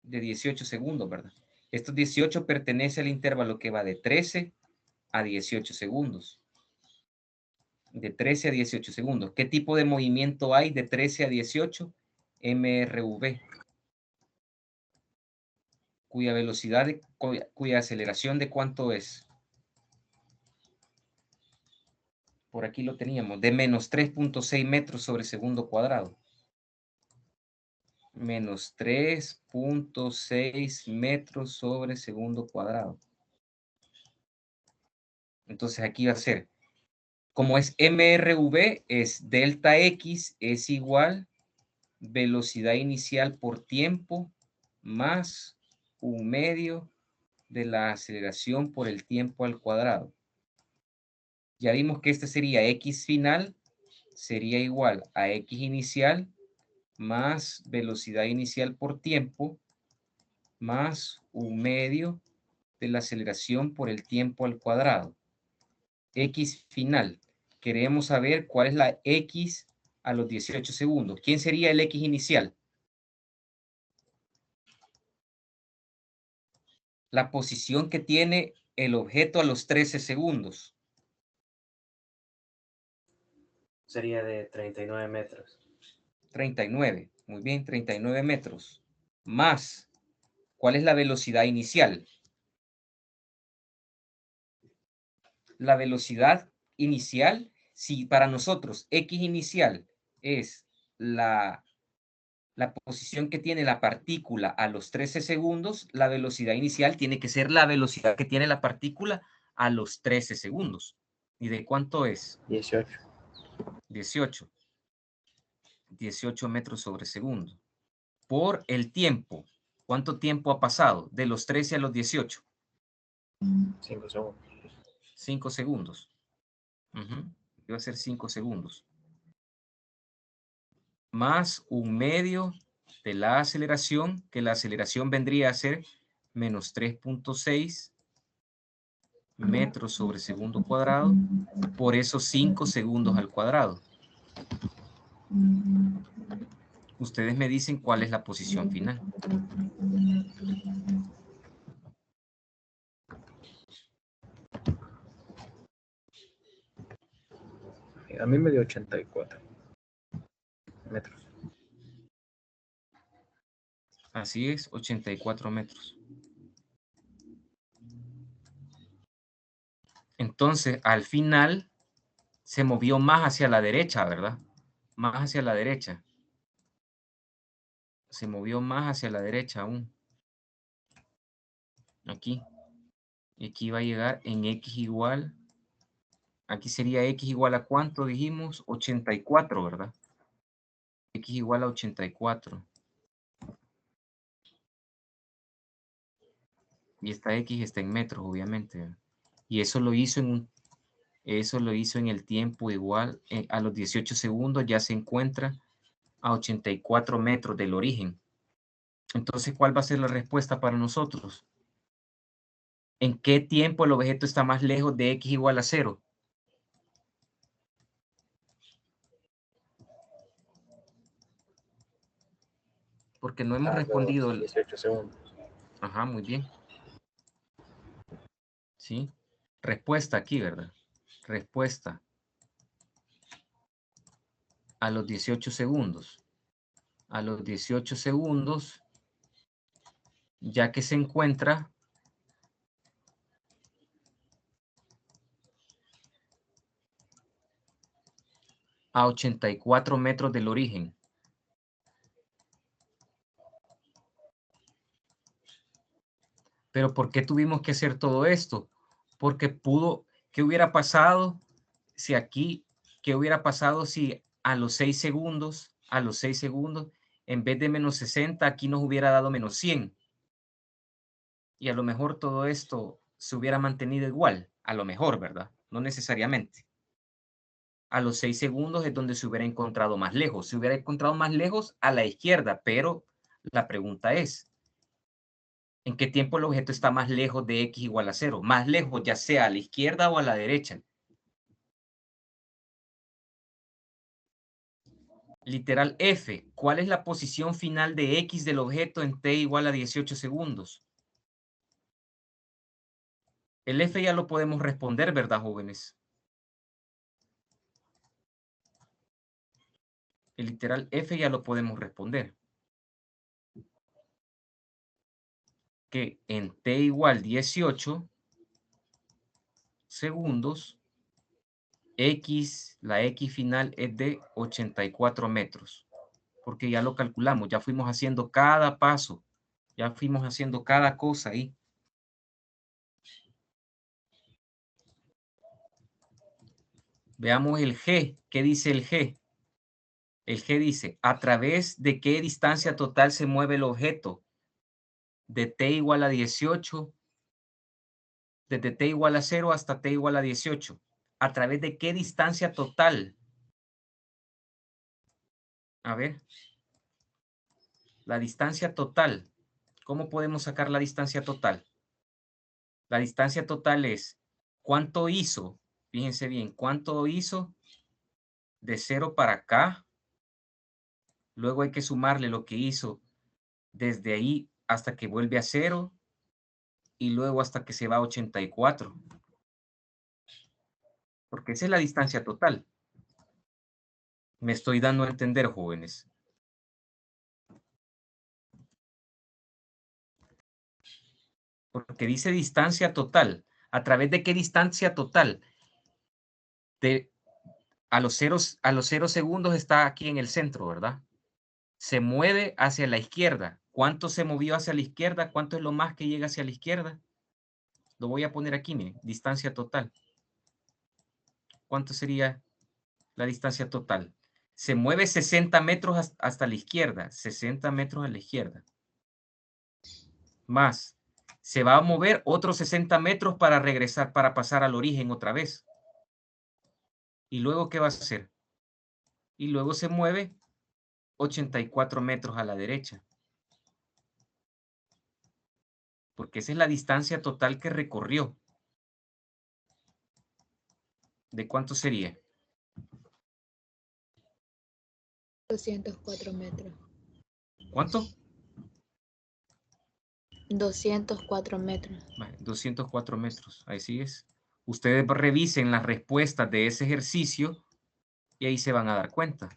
De 18 segundos, ¿verdad? Estos 18 pertenece al intervalo que va de 13 a 18 segundos. De 13 a 18 segundos. ¿Qué tipo de movimiento hay de 13 a 18? MRV. Cuya velocidad, cuya aceleración de cuánto es. Por aquí lo teníamos, de menos 3.6 metros sobre segundo cuadrado. Menos 3.6 metros sobre segundo cuadrado. Entonces aquí va a ser, como es MRV, es delta X es igual velocidad inicial por tiempo más 1/2 de la aceleración por el tiempo al cuadrado. Ya vimos que este sería X final, sería igual a X inicial más velocidad inicial por tiempo más 1/2 de la aceleración por el tiempo al cuadrado. X final. Queremos saber cuál es la X a los 18 segundos. ¿Quién sería el X inicial? La posición que tiene el objeto a los 13 segundos. Sería de 39 metros. 39. Muy bien, 39 metros. Más, ¿cuál es la velocidad inicial? La velocidad inicial, si para nosotros X inicial es la posición que tiene la partícula a los 13 segundos, la velocidad inicial tiene que ser la velocidad que tiene la partícula a los 13 segundos. ¿Y de cuánto es? 18. 18. 18 metros sobre segundo. Por el tiempo. ¿Cuánto tiempo ha pasado? De los 13 a los 18. 5 segundos. 5 segundos. Iba a ser 5 segundos. Más un medio de la aceleración, que la aceleración vendría a ser menos 3.6 metros sobre segundo cuadrado, por esos 5 segundos al cuadrado. Ustedes me dicen cuál es la posición final. A mí me dio 84 metros. Así es, 84 metros. Entonces, al final, se movió más hacia la derecha, ¿verdad? Más hacia la derecha. Se movió más hacia la derecha aún. Aquí. Y aquí va a llegar en X igual. Aquí sería X igual a ¿cuánto dijimos? 84, ¿verdad? X igual a 84. Y esta X está en metros, obviamente. Y eso lo hizo en el tiempo igual. A los 18 segundos ya se encuentra a 84 metros del origen. Entonces, ¿cuál va a ser la respuesta para nosotros? ¿En qué tiempo el objeto está más lejos de X igual a 0? Porque no hemos respondido. 18 segundos. Ajá, muy bien. Sí. Respuesta aquí, ¿verdad? Respuesta. A los 18 segundos. A los 18 segundos, ya que se encuentra a 84 metros del origen. Pero ¿por qué tuvimos que hacer todo esto? Porque ¿qué hubiera pasado si aquí, qué hubiera pasado si a los 6 segundos, en vez de menos 60, aquí nos hubiera dado menos 100? Y a lo mejor todo esto se hubiera mantenido igual, a lo mejor, ¿verdad? No necesariamente. A los 6 segundos es donde se hubiera encontrado más lejos. Se hubiera encontrado más lejos a la izquierda, pero la pregunta es, ¿en qué tiempo el objeto está más lejos de X igual a 0? Más lejos, ya sea a la izquierda o a la derecha. Literal F, ¿cuál es la posición final de X del objeto en T igual a 18 segundos? El F ya lo podemos responder, ¿verdad, jóvenes? El literal F ya lo podemos responder. Que en T igual 18 segundos, la X final es de 84 metros. Porque ya lo calculamos, ya fuimos haciendo cada paso, ya fuimos haciendo cada cosa ahí. Veamos el G. ¿Qué dice el G? El G dice, ¿a través de qué distancia total se mueve el objeto? De T igual a 18, desde T igual a 0 hasta T igual a 18. ¿A través de qué distancia total? A ver. La distancia total. ¿Cómo podemos sacar la distancia total? La distancia total es, ¿cuánto hizo? Fíjense bien, ¿cuánto hizo de 0 para acá? Luego hay que sumarle lo que hizo desde ahí hasta que vuelve a 0 y luego hasta que se va a 84. Porque esa es la distancia total. Me estoy dando a entender, jóvenes. Porque dice distancia total. ¿A través de qué distancia total? A los 0 segundos está aquí en el centro, ¿verdad? Se mueve hacia la izquierda. ¿Cuánto se movió hacia la izquierda? ¿Cuánto es lo más que llega hacia la izquierda? Lo voy a poner aquí, miren, distancia total. ¿Cuánto sería la distancia total? Se mueve 60 metros hasta la izquierda, 60 metros a la izquierda. Más, se va a mover otros 60 metros para regresar, para pasar al origen otra vez. ¿Y luego qué va a hacer? Y luego se mueve 84 metros a la derecha. Porque esa es la distancia total que recorrió. ¿De cuánto sería? 204 metros. ¿Cuánto? 204 metros. Vale, 204 metros. Ahí sí es. Ustedes revisen las respuestas de ese ejercicio y ahí se van a dar cuenta.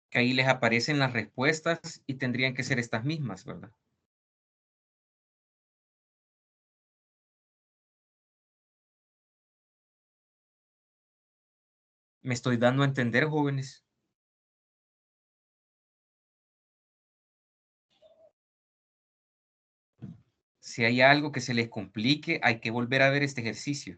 Que ahí les aparecen las respuestas y tendrían que ser estas mismas, ¿verdad? ¿Me estoy dando a entender, jóvenes? Si hay algo que se les complique, hay que volver a ver este ejercicio.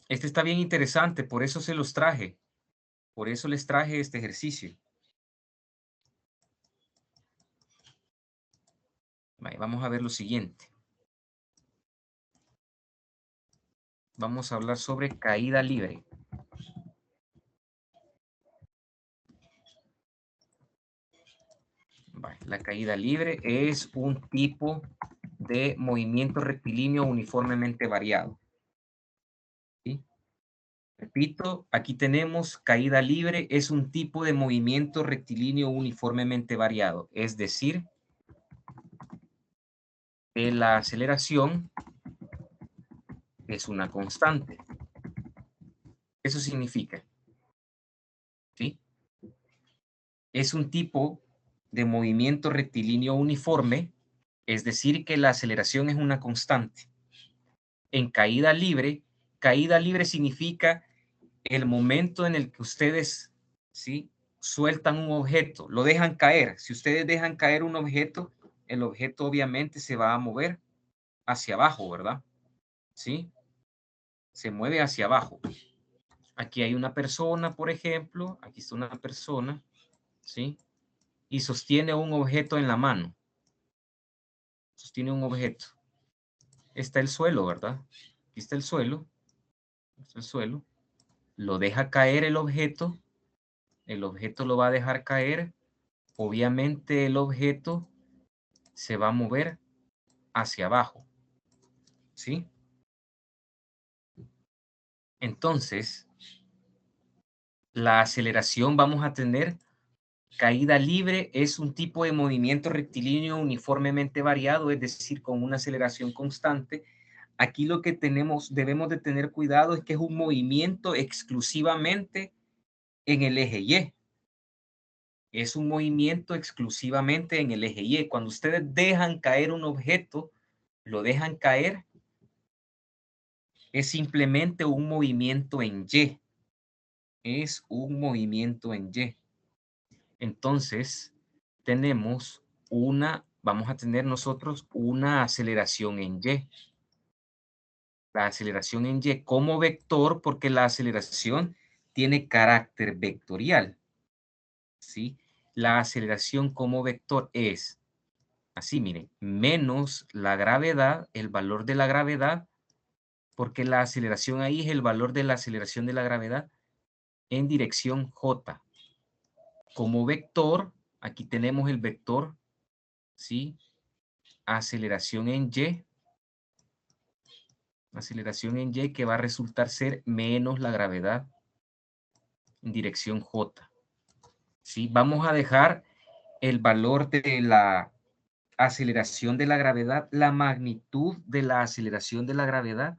Este está bien interesante, por eso se los traje. Por eso les traje este ejercicio. Vale, vamos a ver lo siguiente. Vamos a hablar sobre caída libre. Vale, la caída libre es un tipo de movimiento rectilíneo uniformemente variado. ¿Sí? Repito, aquí tenemos caída libre, es un tipo de movimiento rectilíneo uniformemente variado. Es decir, que la aceleración es una constante. Eso significa, ¿sí? Es un tipo de movimiento rectilíneo uniforme, es decir, que la aceleración es una constante. En caída libre significa el momento en el que ustedes, ¿sí?, sueltan un objeto, lo dejan caer. Si ustedes dejan caer un objeto, el objeto obviamente se va a mover hacia abajo, ¿verdad? ¿Sí? Se mueve hacia abajo. Aquí hay una persona, por ejemplo, aquí está una persona, ¿sí? Y sostiene un objeto en la mano. Sostiene un objeto. Está el suelo, ¿verdad? Aquí está el suelo. Está el suelo. Lo deja caer el objeto lo va a dejar caer, obviamente el objeto se va a mover hacia abajo, ¿sí? Entonces, la aceleración vamos a tener, caída libre es un tipo de movimiento rectilíneo uniformemente variado, es decir, con una aceleración constante. Aquí lo que debemos de tener cuidado es que es un movimiento exclusivamente en el eje Y. Es un movimiento exclusivamente en el eje Y. Cuando ustedes dejan caer un objeto, lo dejan caer, es simplemente un movimiento en Y. Es un movimiento en Y. Entonces, vamos a tener nosotros una aceleración en Y. La aceleración en Y como vector, porque la aceleración tiene carácter vectorial, ¿sí? La aceleración como vector es así, miren, menos la gravedad, el valor de la gravedad, porque la aceleración ahí es el valor de la aceleración de la gravedad en dirección J. Como vector, aquí tenemos el vector, ¿sí? Aceleración en Y que va a resultar ser menos la gravedad en dirección J. ¿Sí? Vamos a dejar el valor de la aceleración de la gravedad, la magnitud de la aceleración de la gravedad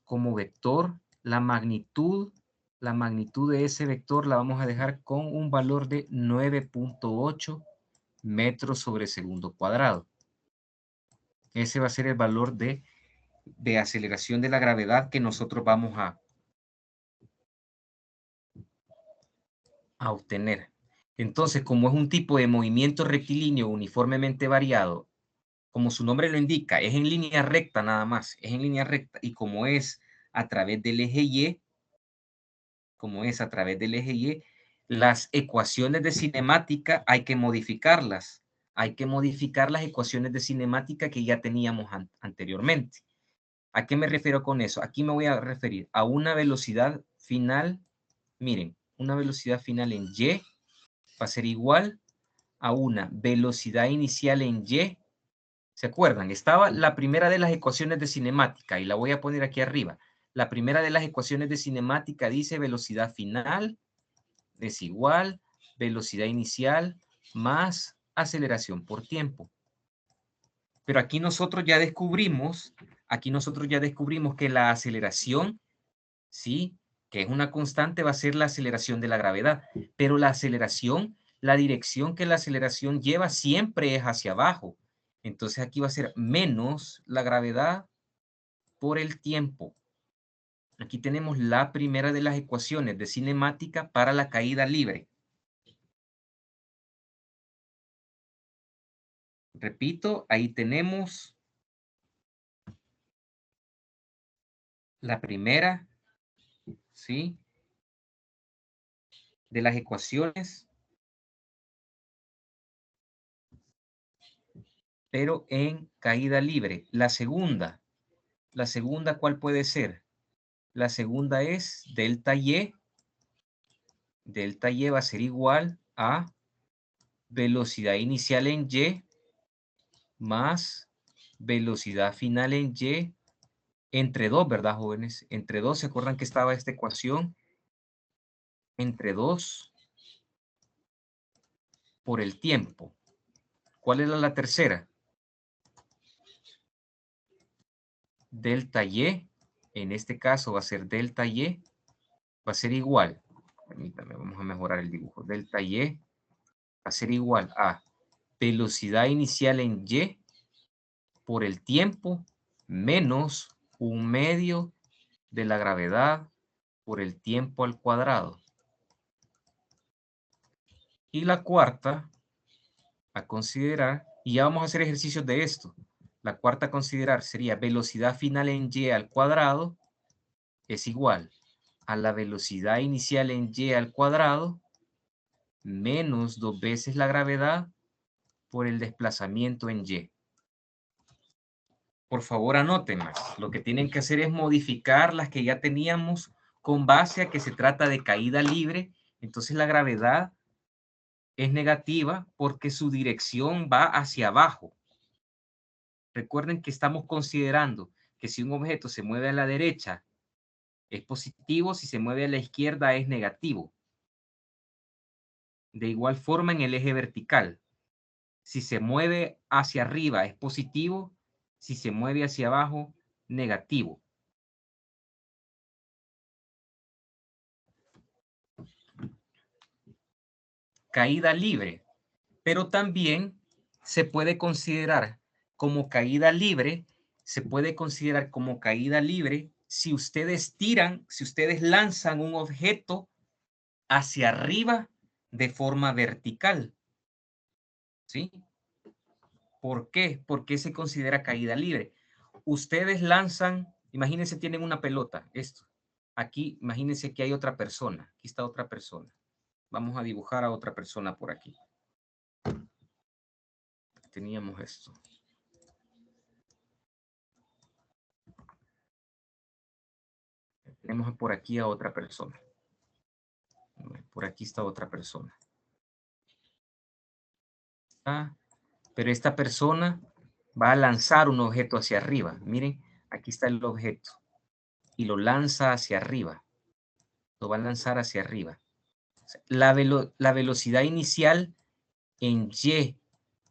como vector, la magnitud de ese vector la vamos a dejar con un valor de 9.8 metros sobre segundo cuadrado. Ese va a ser el valor de aceleración de la gravedad que nosotros vamos a obtener. Entonces, como es un tipo de movimiento rectilíneo uniformemente variado, como su nombre lo indica, es en línea recta nada más, es en línea recta, y como es a través del eje Y, las ecuaciones de cinemática hay que modificarlas. Hay que modificar las ecuaciones de cinemática que ya teníamos anteriormente. ¿A qué me refiero con eso? Aquí me voy a referir a una velocidad final. Miren, una velocidad final en Y va a ser igual a una velocidad inicial en Y. ¿Se acuerdan? Estaba la primera de las ecuaciones de cinemática y la voy a poner aquí arriba. La primera de las ecuaciones de cinemática dice velocidad final es igual velocidad inicial más aceleración por tiempo. Pero aquí nosotros ya descubrimos que la aceleración, ¿sí? Que es una constante, va a ser la aceleración de la gravedad. Pero la aceleración, la dirección que la aceleración lleva siempre es hacia abajo. Entonces aquí va a ser menos la gravedad por el tiempo. Aquí tenemos la primera de las ecuaciones de cinemática para la caída libre. Repito, ahí tenemos la primera, ¿sí? De las ecuaciones, pero en caída libre. La segunda, ¿cuál puede ser? La segunda es delta Y. Delta Y va a ser igual a velocidad inicial en Y más velocidad final en Y entre 2, ¿verdad, jóvenes? Entre 2, ¿se acuerdan que estaba esta ecuación? Entre 2 por el tiempo. ¿Cuál era la tercera? Delta Y, en este caso va a ser delta Y, va a ser igual, permítame, vamos a mejorar el dibujo, delta Y va a ser igual a velocidad inicial en Y por el tiempo menos 1/2 de la gravedad por el tiempo al cuadrado. Y la cuarta a considerar, y ya vamos a hacer ejercicios de esto, la cuarta a considerar sería velocidad final en Y al cuadrado es igual a la velocidad inicial en Y al cuadrado menos 2 veces la gravedad por el desplazamiento en Y. Por favor, anótenlas. Lo que tienen que hacer es modificar las que ya teníamos con base a que se trata de caída libre. Entonces la gravedad es negativa porque su dirección va hacia abajo. Recuerden que estamos considerando que si un objeto se mueve a la derecha es positivo, si se mueve a la izquierda es negativo. De igual forma en el eje vertical. Si se mueve hacia arriba es positivo, si se mueve hacia abajo, negativo. Caída libre, pero también se puede considerar como caída libre, si ustedes tiran, si ustedes lanzan un objeto hacia arriba de forma vertical. ¿Sí? ¿Por qué? ¿Por qué se considera caída libre? Ustedes lanzan, imagínense, tienen una pelota, esto. Aquí, imagínense que hay otra persona. Aquí está otra persona. Vamos a dibujar a otra persona por aquí. Teníamos esto. Tenemos por aquí a otra persona. Por aquí está otra persona. Pero esta persona va a lanzar un objeto hacia arriba. Miren, aquí está el objeto. Y lo lanza hacia arriba. Lo va a lanzar hacia arriba. La velocidad inicial en Y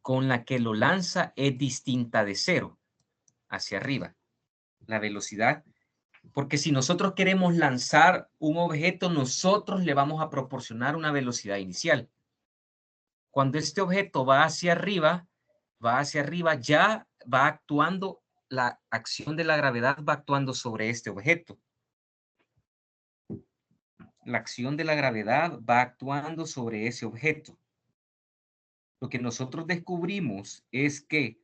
con la que lo lanza es distinta de 0 hacia arriba. La velocidad, porque si nosotros queremos lanzar un objeto, nosotros le vamos a proporcionar una velocidad inicial. Cuando este objeto va hacia arriba, ya va actuando, la acción de la gravedad va actuando sobre este objeto. La acción de la gravedad va actuando sobre ese objeto. Lo que nosotros descubrimos es que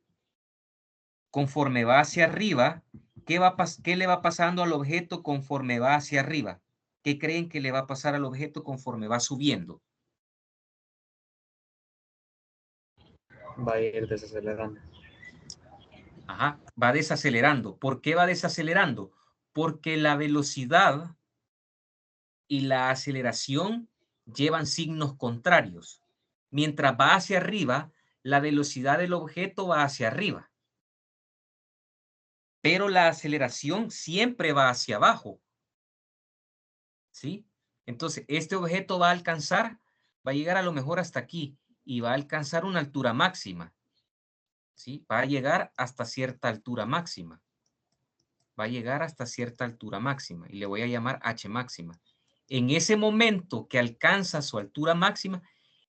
conforme va hacia arriba, ¿qué le va pasando al objeto conforme va hacia arriba? ¿Qué creen que le va a pasar al objeto conforme va subiendo? Va a ir desacelerando. Ajá, va desacelerando. ¿Por qué va desacelerando? Porque la velocidad y la aceleración llevan signos contrarios. Mientras va hacia arriba, la velocidad del objeto va hacia arriba. Pero la aceleración siempre va hacia abajo. ¿Sí? Entonces, este objeto va a alcanzar, va a llegar a lo mejor hasta aquí y va a alcanzar una altura máxima. ¿Sí? Va a llegar hasta cierta altura máxima. Va a llegar hasta cierta altura máxima y le voy a llamar H máxima. En ese momento que alcanza su altura máxima,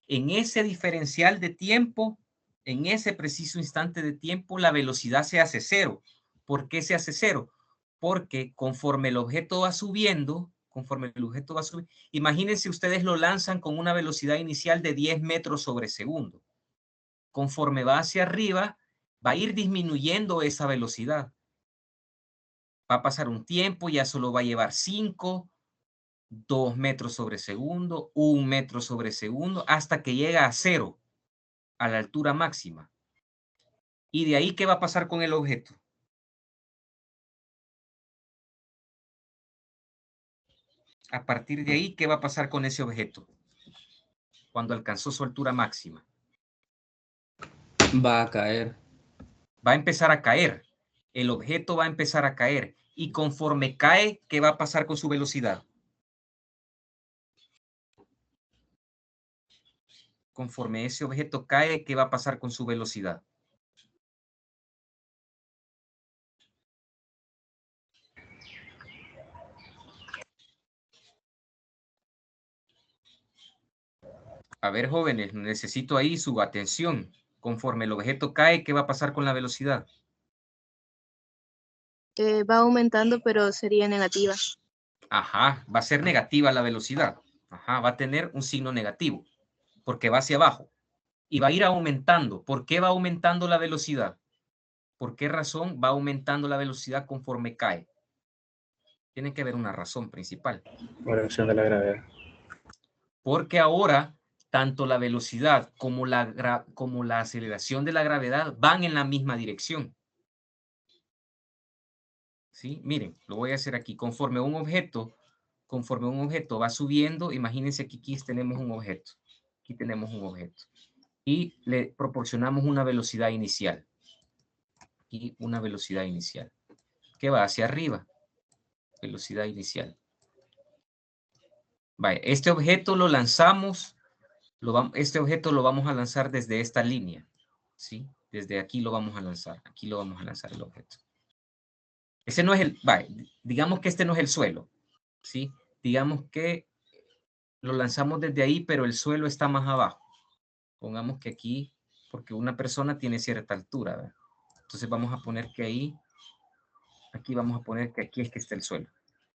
en ese diferencial de tiempo, en ese preciso instante de tiempo, la velocidad se hace cero. ¿Por qué se hace cero? Porque conforme el objeto va subiendo, imagínense ustedes lo lanzan con una velocidad inicial de 10 metros sobre segundo. Conforme va hacia arriba, va a ir disminuyendo esa velocidad. Va a pasar un tiempo, ya solo va a llevar 5, 2 metros sobre segundo, 1 metro sobre segundo, hasta que llega a 0, a la altura máxima. Y de ahí, ¿qué va a pasar con el objeto? A partir de ahí, ¿qué va a pasar con ese objeto? Cuando alcanzó su altura máxima. Va a caer. Va a empezar a caer. El objeto va a empezar a caer. Y conforme cae, ¿qué va a pasar con su velocidad? Conforme ese objeto cae, ¿qué va a pasar con su velocidad? A ver, jóvenes, necesito ahí su atención. Conforme el objeto cae, ¿qué va a pasar con la velocidad? Va aumentando, pero sería negativa. Ajá, va a ser negativa la velocidad. Ajá, va a tener un signo negativo, porque va hacia abajo. Y va a ir aumentando. ¿Por qué va aumentando la velocidad? ¿Por qué razón va aumentando la velocidad conforme cae? Tiene que haber una razón principal. Por acción de la gravedad. Porque ahora, tanto la velocidad como la aceleración de la gravedad van en la misma dirección. ¿Sí? Miren, lo voy a hacer aquí. Conforme un objeto va subiendo, imagínense que aquí tenemos un objeto. Aquí tenemos un objeto. Y le proporcionamos una velocidad inicial. Y una velocidad inicial. Que va hacia arriba. Velocidad inicial. Vaya, este objeto lo lanzamos. Este objeto lo vamos a lanzar desde esta línea. ¿Sí? Desde aquí lo vamos a lanzar. Aquí lo vamos a lanzar el objeto. Ese no es el... Vaya, digamos que este no es el suelo. ¿Sí? Digamos que lo lanzamos desde ahí, pero el suelo está más abajo. Pongamos que aquí, porque una persona tiene cierta altura, ¿verdad? Entonces vamos a poner que ahí, aquí vamos a poner que aquí es que está el suelo.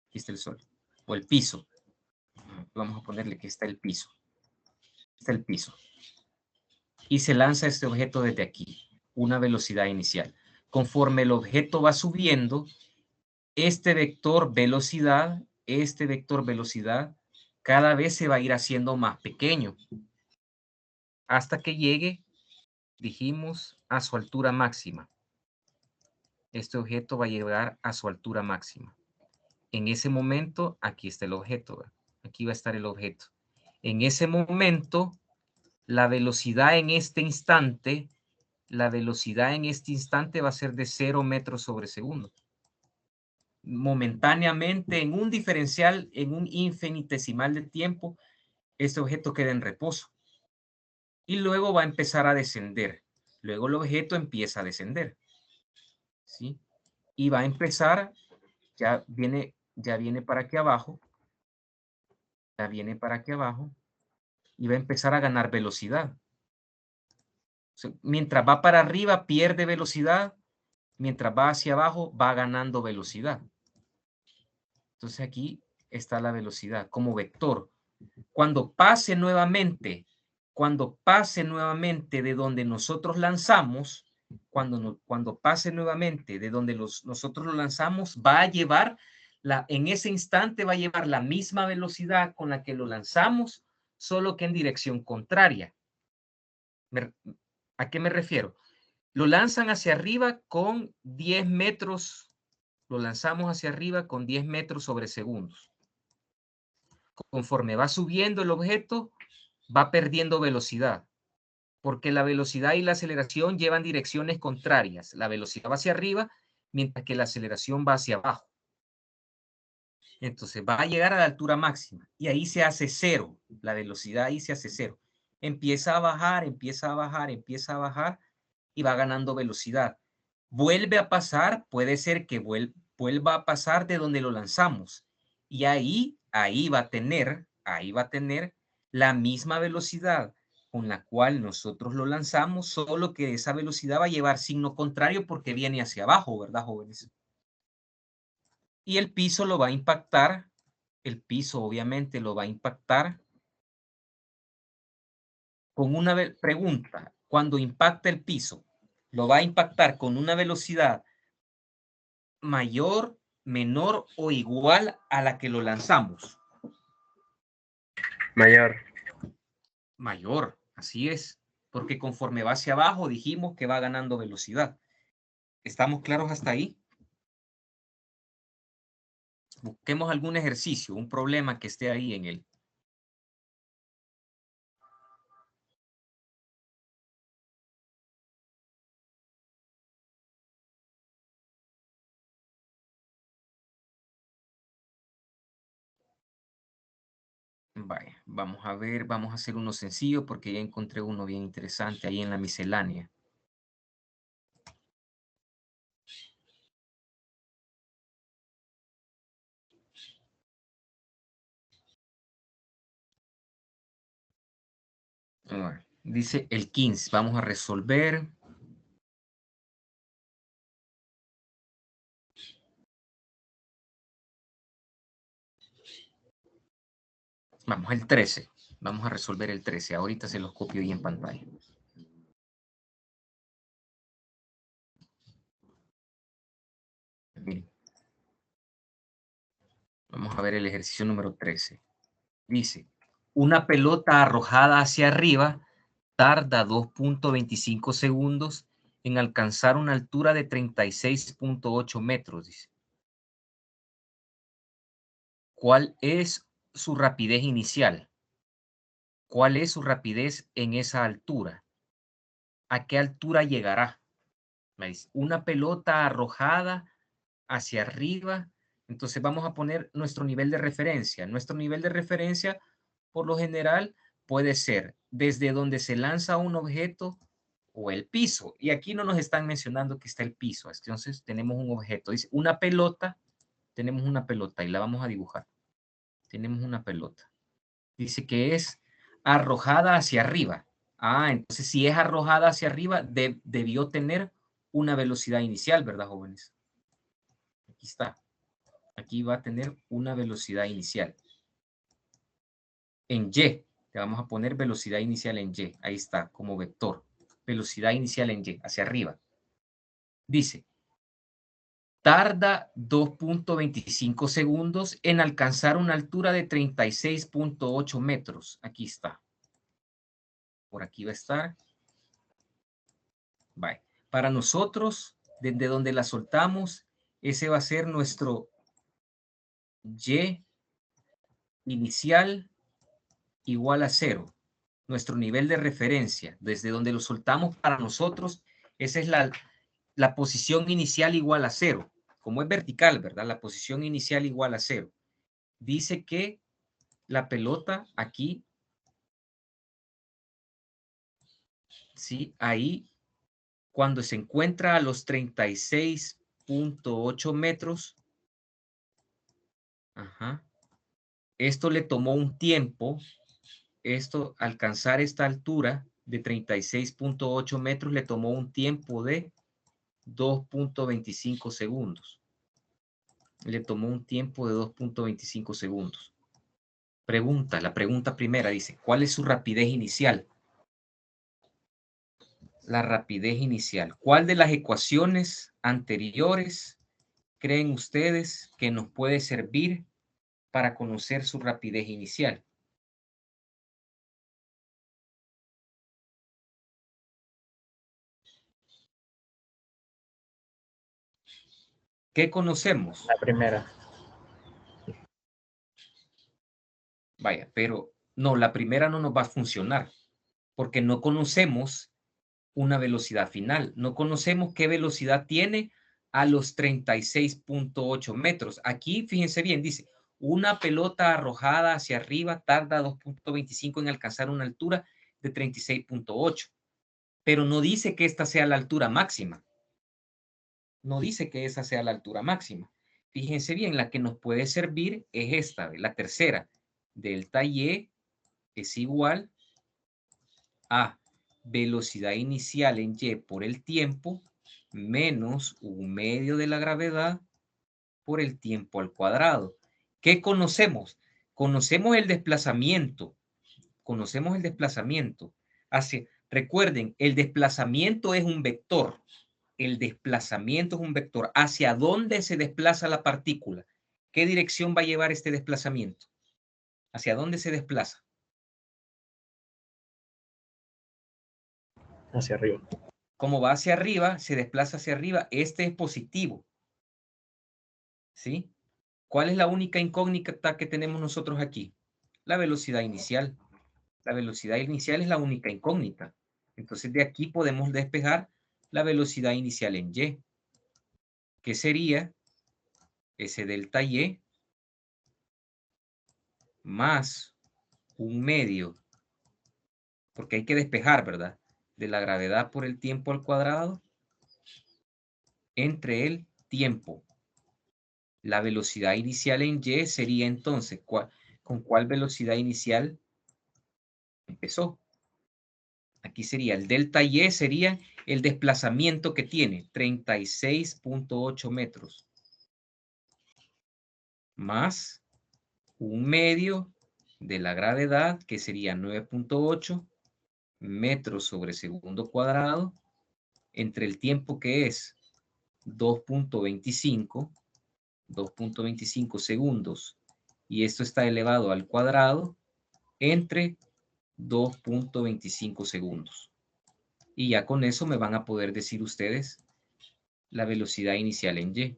Aquí está el suelo. O el piso. Vamos a ponerle que está el piso. Está el piso. Y se lanza este objeto desde aquí, una velocidad inicial. Conforme el objeto va subiendo, este vector velocidad, cada vez se va a ir haciendo más pequeño. Hasta que llegue, dijimos, a su altura máxima. Este objeto va a llegar a su altura máxima. En ese momento, aquí está el objeto, ¿verdad? Aquí va a estar el objeto. En ese momento, la velocidad en este instante va a ser de 0 metros sobre segundo. Momentáneamente, en un diferencial, en un infinitesimal de tiempo, este objeto queda en reposo. Y luego va a empezar a descender. Luego el objeto empieza a descender. ¿Sí? Y va a empezar, ya viene para aquí abajo. Ya viene para aquí abajo. Y va a empezar a ganar velocidad. Mientras va para arriba, pierde velocidad. Mientras va hacia abajo, va ganando velocidad. Entonces aquí está la velocidad como vector. Cuando pase nuevamente de donde nosotros lanzamos, cuando pase nuevamente de donde nosotros lo lanzamos, va a llevar, en ese instante va a llevar la misma velocidad con la que lo lanzamos, solo que en dirección contraria. ¿A qué me refiero? Lo lanzan hacia arriba con 10 metros, lo lanzamos hacia arriba con 10 metros sobre segundos. Conforme va subiendo el objeto, va perdiendo velocidad, porque la velocidad y la aceleración llevan direcciones contrarias. La velocidad va hacia arriba, mientras que la aceleración va hacia abajo. Entonces va a llegar a la altura máxima y ahí se hace cero. La velocidad ahí se hace cero. Empieza a bajar, empieza a bajar, empieza a bajar y va ganando velocidad. Vuelve a pasar, puede ser que vuelva a pasar de donde lo lanzamos. Y ahí va a tener la misma velocidad con la cual nosotros lo lanzamos, solo que esa velocidad va a llevar signo contrario porque viene hacia abajo, ¿verdad, jóvenes? Y el piso lo va a impactar, el piso obviamente lo va a impactar con una pregunta. Cuando impacta el piso, lo va a impactar con una velocidad mayor, menor o igual a la que lo lanzamos. Mayor. Mayor, así es, porque conforme va hacia abajo dijimos que va ganando velocidad. ¿Estamos claros hasta ahí? Busquemos algún ejercicio, un problema que esté ahí en él. Vaya, vamos a ver, vamos a hacer uno sencillo porque ya encontré uno bien interesante ahí en la miscelánea. Bueno, dice el 15, vamos a resolver. Vamos, el 13. Vamos a resolver el 13. Ahorita se los copio ahí en pantalla. Miren. Vamos a ver el ejercicio número 13. Dice, una pelota arrojada hacia arriba tarda 2.25 segundos en alcanzar una altura de 36.8 metros. Dice. ¿Cuál es su rapidez inicial? ¿Cuál es su rapidez en esa altura? ¿A qué altura llegará? Me dice, una pelota arrojada hacia arriba. Entonces vamos a poner nuestro nivel de referencia. Nuestro nivel de referencia, por lo general, puede ser desde donde se lanza un objeto o el piso. Y aquí no nos están mencionando que está el piso. Entonces tenemos un objeto. Dice, una pelota, tenemos una pelota y la vamos a dibujar. Tenemos una pelota. Dice que es arrojada hacia arriba. Ah, entonces si es arrojada hacia arriba, debió tener una velocidad inicial, ¿verdad, jóvenes? Aquí está. Aquí va a tener una velocidad inicial. En Y, le vamos a poner velocidad inicial en Y. Ahí está, como vector. Velocidad inicial en Y, hacia arriba. Dice, tarda 2.25 segundos en alcanzar una altura de 36.8 metros. Aquí está. Por aquí va a estar. Bye. Para nosotros, desde donde la soltamos, ese va a ser nuestro Y inicial igual a 0. Nuestro nivel de referencia, desde donde lo soltamos para nosotros, esa es la posición inicial igual a 0. Como es vertical, ¿verdad? La posición inicial igual a 0. Dice que la pelota aquí, sí, ahí, cuando se encuentra a los 36.8 metros, ajá, esto le tomó un tiempo, alcanzar esta altura de 36.8 metros le tomó un tiempo de 2.25 segundos. Le tomó un tiempo de 2.25 segundos. Pregunta, la pregunta primera dice, ¿cuál es su rapidez inicial? La rapidez inicial. ¿Cuál de las ecuaciones anteriores creen ustedes que nos puede servir para conocer su rapidez inicial? ¿Qué conocemos? La primera. Vaya, pero no, la primera no nos va a funcionar porque no conocemos una velocidad final. No conocemos qué velocidad tiene a los 36.8 metros. Aquí, fíjense bien, dice, una pelota arrojada hacia arriba tarda 2.25 en alcanzar una altura de 36.8, pero no dice que esta sea la altura máxima. No dice que esa sea la altura máxima. Fíjense bien, la que nos puede servir es esta, la tercera. Delta Y es igual a velocidad inicial en Y por el tiempo menos 1/2 de la gravedad por el tiempo al cuadrado. ¿Qué conocemos? Conocemos el desplazamiento. Conocemos el desplazamiento. Recuerden, el desplazamiento es un vector. El desplazamiento es un vector. ¿Hacia dónde se desplaza la partícula? ¿Qué dirección va a llevar este desplazamiento? ¿Hacia dónde se desplaza? Hacia arriba. Como va hacia arriba, se desplaza hacia arriba. Este es positivo. ¿Sí? ¿Cuál es la única incógnita que tenemos nosotros aquí? La velocidad inicial. La velocidad inicial es la única incógnita. Entonces, de aquí podemos despejar la velocidad inicial en Y, que sería ese delta Y más 1/2, porque hay que despejar, ¿verdad? De la gravedad por el tiempo al cuadrado entre el tiempo. La velocidad inicial en Y sería entonces, ¿con cuál velocidad inicial empezó? Aquí sería el delta Y, sería el desplazamiento que tiene, 36.8 metros. Más 1/2 de la gravedad, que sería 9.8 metros sobre segundo cuadrado, entre el tiempo que es 2.25 segundos, y esto está elevado al cuadrado, entre 2.25 segundos. Y ya con eso me van a poder decir ustedes la velocidad inicial en Y.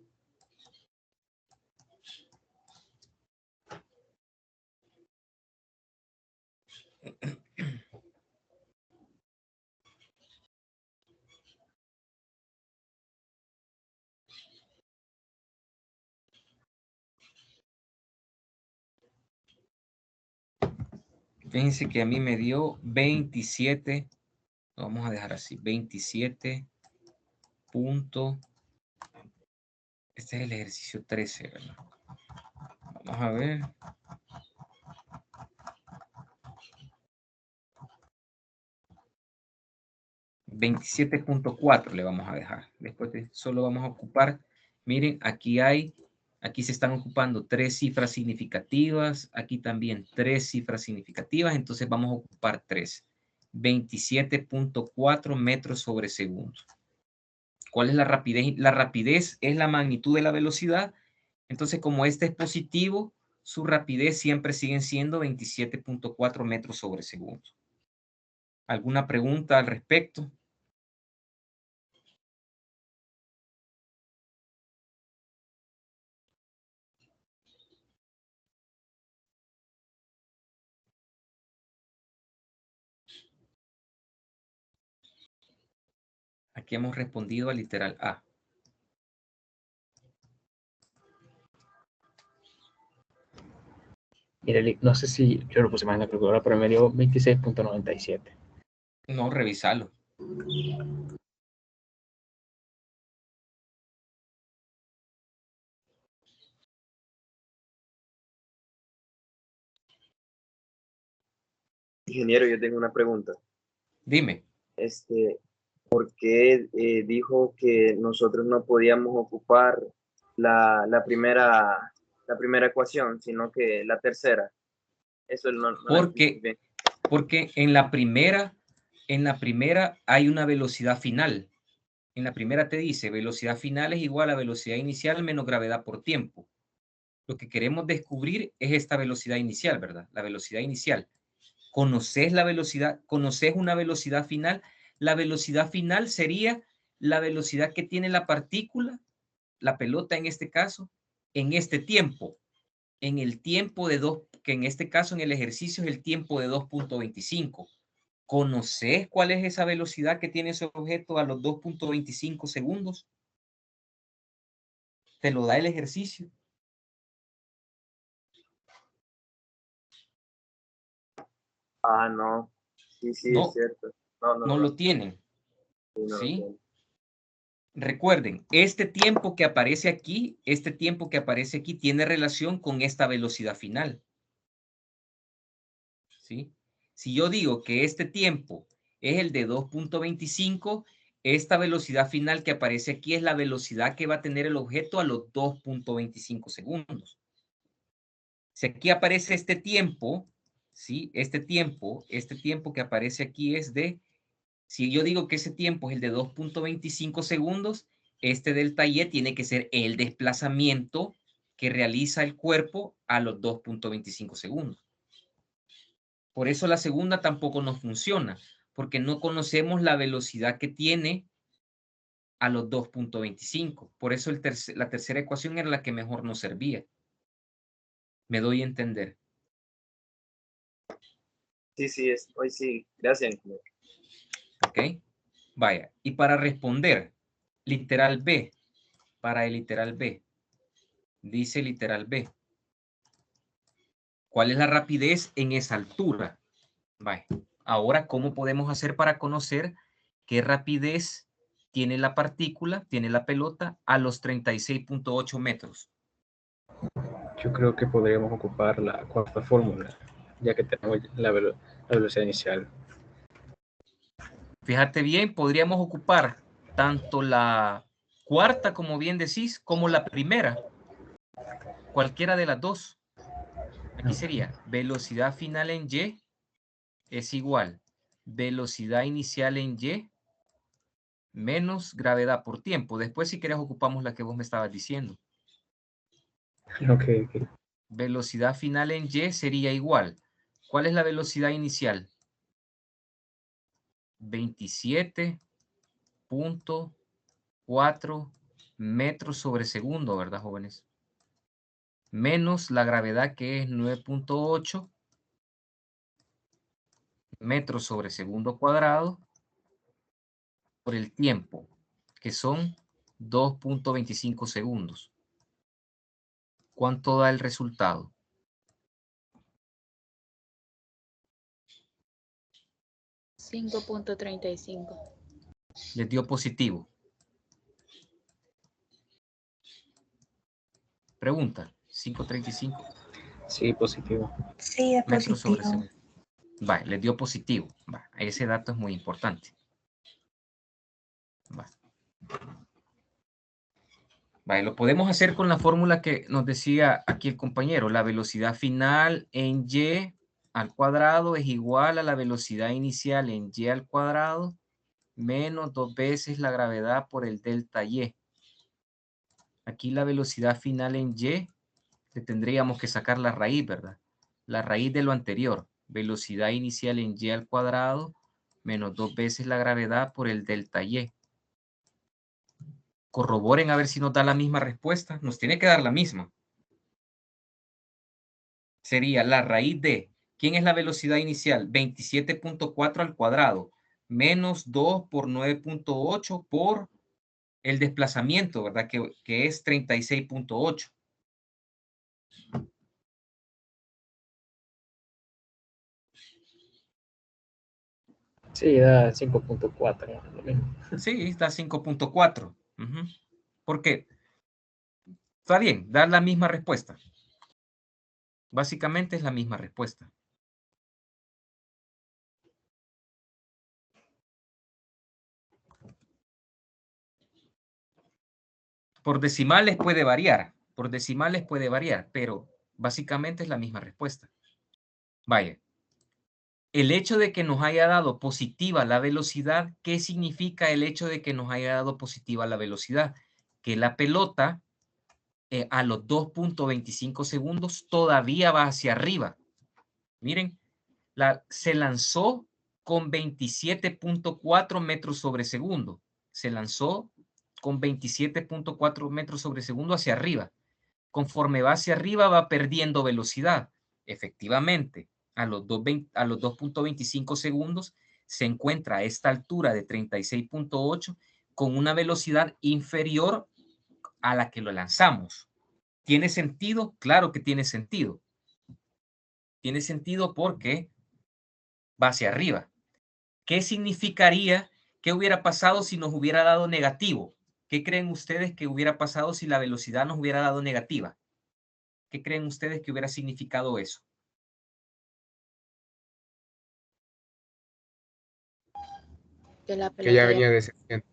Fíjense que a mí me dio 27, lo vamos a dejar así, 27 punto, este es el ejercicio 13, ¿verdad? Vamos a ver. 27.4 le vamos a dejar. Después solo vamos a ocupar, miren, aquí se están ocupando 3 cifras significativas, aquí también 3 cifras significativas, entonces vamos a ocupar 3. 27.4 metros sobre segundo. ¿Cuál es la rapidez? La rapidez es la magnitud de la velocidad, entonces como este es positivo, su rapidez siempre sigue siendo 27.4 metros sobre segundo. ¿Alguna pregunta al respecto? Aquí hemos respondido al literal A. Mire, no sé si yo lo puse mal en la calculadora, pero me dio 26.97. No, revisalo. Ingeniero, yo tengo una pregunta. Dime. ¿Por qué dijo que nosotros no podíamos ocupar la primera ecuación, sino que la tercera. Eso no la entendí bien. Porque en la primera hay una velocidad final. En la primera te dice velocidad final es igual a velocidad inicial menos gravedad por tiempo. Lo que queremos descubrir es esta velocidad inicial, ¿verdad? La velocidad inicial. ¿Conoces la velocidad? ¿Conoces una velocidad final? La velocidad final sería la velocidad que tiene la partícula, la pelota en este caso, en este tiempo. En el tiempo de 2, que en este caso en el ejercicio es el tiempo de 2.25. ¿Conoces cuál es esa velocidad que tiene ese objeto a los 2.25 segundos? Te lo da el ejercicio. Ah, no. Sí, No, es cierto. no lo tienen. Sí, no lo ¿Sí? tiene. Recuerden, este tiempo que aparece aquí tiene relación con esta velocidad final. ¿Sí? Si yo digo que este tiempo es el de 2.25, esta velocidad final que aparece aquí es la velocidad que va a tener el objeto a los 2.25 segundos. Si aquí aparece este tiempo, ¿sí? Este tiempo que aparece aquí es de, si yo digo que ese tiempo es el de 2.25 segundos, este delta Y tiene que ser el desplazamiento que realiza el cuerpo a los 2.25 segundos. Por eso la segunda tampoco nos funciona, porque no conocemos la velocidad que tiene a los 2.25. Por eso la tercera ecuación era la que mejor nos servía. Me doy a entender. Sí, hoy sí. Gracias. ¿Ok? Vaya. Y para responder, literal B, para el literal B, dice literal B. ¿Cuál es la rapidez en esa altura? Vaya. Ahora, ¿cómo podemos hacer para conocer qué rapidez tiene la partícula, tiene la pelota a los 36.8 metros? Yo creo que podríamos ocupar la cuarta fórmula, ya que tenemos la velocidad inicial. Fíjate bien, podríamos ocupar tanto la cuarta, como bien decís, como la primera. Cualquiera de las dos. Aquí sería velocidad final en Y es igual velocidad inicial en Y menos gravedad por tiempo. Después, si querés, ocupamos la que vos me estabas diciendo. Okay. Velocidad final en Y sería igual. ¿Cuál es la velocidad inicial? 27.4 metros sobre segundo, ¿verdad, jóvenes? Menos la gravedad, que es 9.8 metros sobre segundo cuadrado, por el tiempo, que son 2.25 segundos. ¿Cuánto da el resultado? $5.35. Les dio positivo. Pregunta, 5.35. Sí, positivo. Sí, es Metros sobre positivo. segundo. Vale, les dio positivo. Va, ese dato es muy importante. Va. Vale, lo podemos hacer con la fórmula que nos decía aquí el compañero. La velocidad final en Y al cuadrado es igual a la velocidad inicial en Y al cuadrado menos 2 veces la gravedad por el delta Y. Aquí la velocidad final en Y le tendríamos que sacar la raíz, ¿verdad? La raíz de lo anterior. Velocidad inicial en Y al cuadrado menos 2 veces la gravedad por el delta Y. Corroboren a ver si nos da la misma respuesta. Nos tiene que dar la misma. Sería la raíz de, ¿quién es la velocidad inicial? 27.4 al cuadrado, menos 2 por 9.8 por el desplazamiento, ¿verdad? Que es 36.8. Sí, da 5.4, lo mismo. Sí, está 5.4. ¿Por qué? Está bien, dar la misma respuesta. Básicamente es la misma respuesta. Por decimales puede variar. Por decimales puede variar, pero básicamente es la misma respuesta. Vaya. El hecho de que nos haya dado positiva la velocidad, ¿qué significa el hecho de que nos haya dado positiva la velocidad? Que la pelota a los 2.25 segundos todavía va hacia arriba. Miren, se lanzó con 27.4 metros sobre segundo. Se lanzó con 27.4 metros sobre segundo hacia arriba. Conforme va hacia arriba va perdiendo velocidad. Efectivamente, a los 2.25 segundos se encuentra a esta altura de 36.8 con una velocidad inferior a la que lo lanzamos. ¿Tiene sentido? Claro que tiene sentido. Tiene sentido porque va hacia arriba. ¿Qué significaría? ¿Qué hubiera pasado si nos hubiera dado negativo? ¿Qué creen ustedes que hubiera pasado si la velocidad nos hubiera dado negativa? ¿Qué creen ustedes que hubiera significado eso? Que ya venía descendiendo.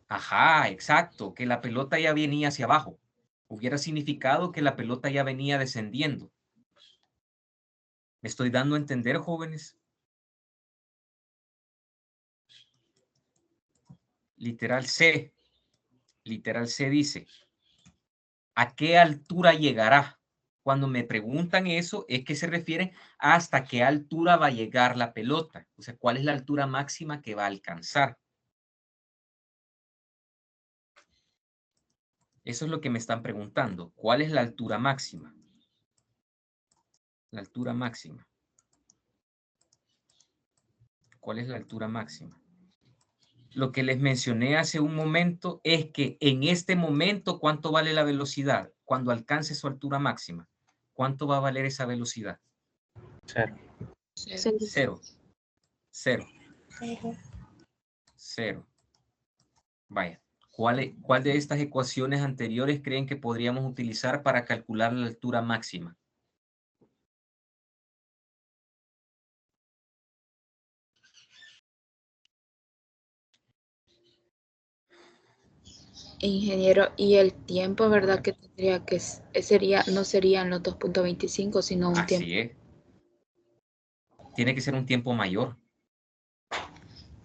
Ajá, exacto, que la pelota ya venía hacia abajo. Hubiera significado que la pelota ya venía descendiendo. ¿Me estoy dando a entender, jóvenes? Literal C dice, ¿a qué altura llegará? Cuando me preguntan eso, es que se refieren a hasta qué altura va a llegar la pelota. O sea, ¿cuál es la altura máxima que va a alcanzar? Eso es lo que me están preguntando. ¿Cuál es la altura máxima? La altura máxima. ¿Cuál es la altura máxima? Lo que les mencioné hace un momento es que en este momento, ¿cuánto vale la velocidad? Cuando alcance su altura máxima, ¿cuánto va a valer esa velocidad? Cero. Cero. Cero. Cero. Vaya. ¿Cuál de estas ecuaciones anteriores creen que podríamos utilizar para calcular la altura máxima? Ingeniero, y el tiempo, ¿verdad? Que tendría que sería, no serían los 2.25, sino un tiempo. Así es. Tiene que ser un tiempo mayor.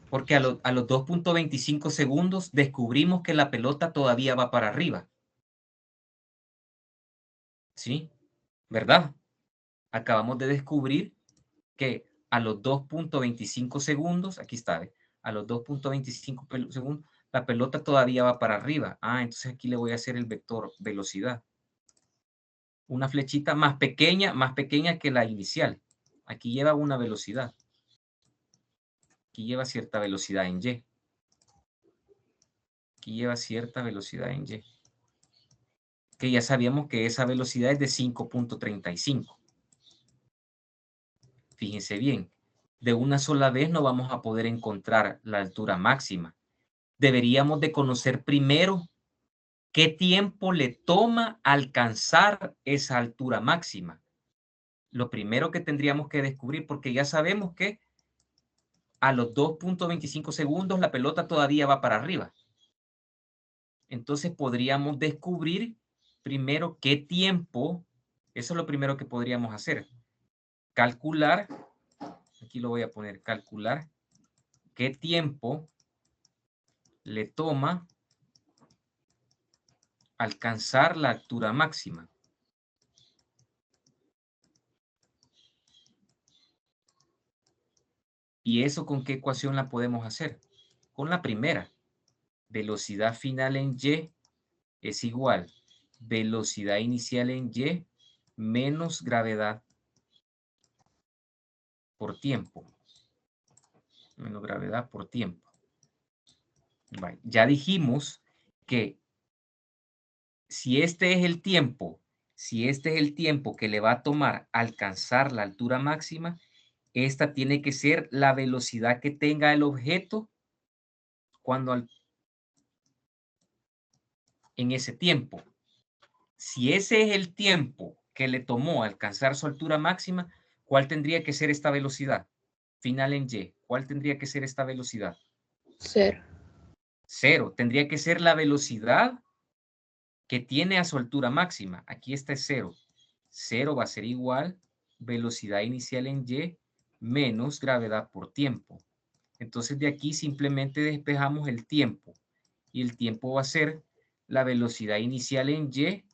Porque a los 2.25 segundos descubrimos que la pelota todavía va para arriba. ¿Sí? ¿Verdad? Acabamos de descubrir que a los 2.25 segundos, aquí está, ¿ve? A los 2.25 segundos, la pelota todavía va para arriba. Ah, entonces aquí le voy a hacer el vector velocidad. Una flechita más pequeña que la inicial. Aquí lleva una velocidad. Aquí lleva cierta velocidad en Y. Aquí lleva cierta velocidad en Y. Que ya sabíamos que esa velocidad es de 5.35. Fíjense bien, de una sola vez no vamos a poder encontrar la altura máxima. Deberíamos de conocer primero qué tiempo le toma alcanzar esa altura máxima. Lo primero que tendríamos que descubrir, porque ya sabemos que a los 2.25 segundos la pelota todavía va para arriba. Entonces podríamos descubrir primero qué tiempo, eso es lo primero que podríamos hacer. Calcular, aquí lo voy a poner, calcular qué tiempo le toma alcanzar la altura máxima. ¿Y eso con qué ecuación la podemos hacer? Con la primera. Velocidad final en Y es igual velocidad inicial en Y menos gravedad por tiempo. Menos gravedad por tiempo. Vale. Ya dijimos que si este es el tiempo que le va a tomar alcanzar la altura máxima, esta tiene que ser la velocidad que tenga el objeto en ese tiempo. Si ese es el tiempo que le tomó alcanzar su altura máxima, ¿cuál tendría que ser esta velocidad final en Y? ¿Cuál tendría que ser esta velocidad? Cero. Cero. Tendría que ser la velocidad que tiene a su altura máxima. Aquí está es 0. 0 va a ser igual velocidad inicial en y menos gravedad por tiempo. Entonces de aquí simplemente despejamos el tiempo. Y el tiempo va a ser la velocidad inicial en y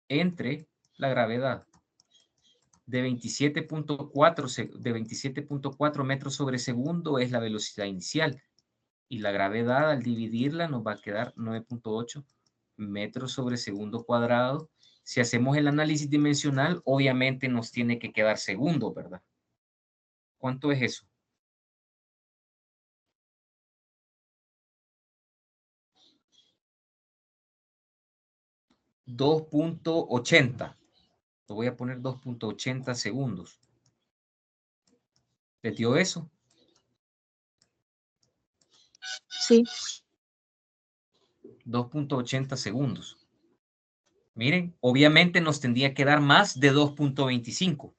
entre la gravedad. De 27.4 metros sobre segundo es la velocidad inicial. Y la gravedad al dividirla nos va a quedar 9.8 metros sobre segundo cuadrado. Si hacemos el análisis dimensional, obviamente nos tiene que quedar segundo, ¿verdad? ¿Cuánto es eso? $2.80. Lo voy a poner 2.80 segundos. ¿Les dio eso? Sí. 2.80 segundos. Miren, obviamente nos tendría que dar más de 2.25.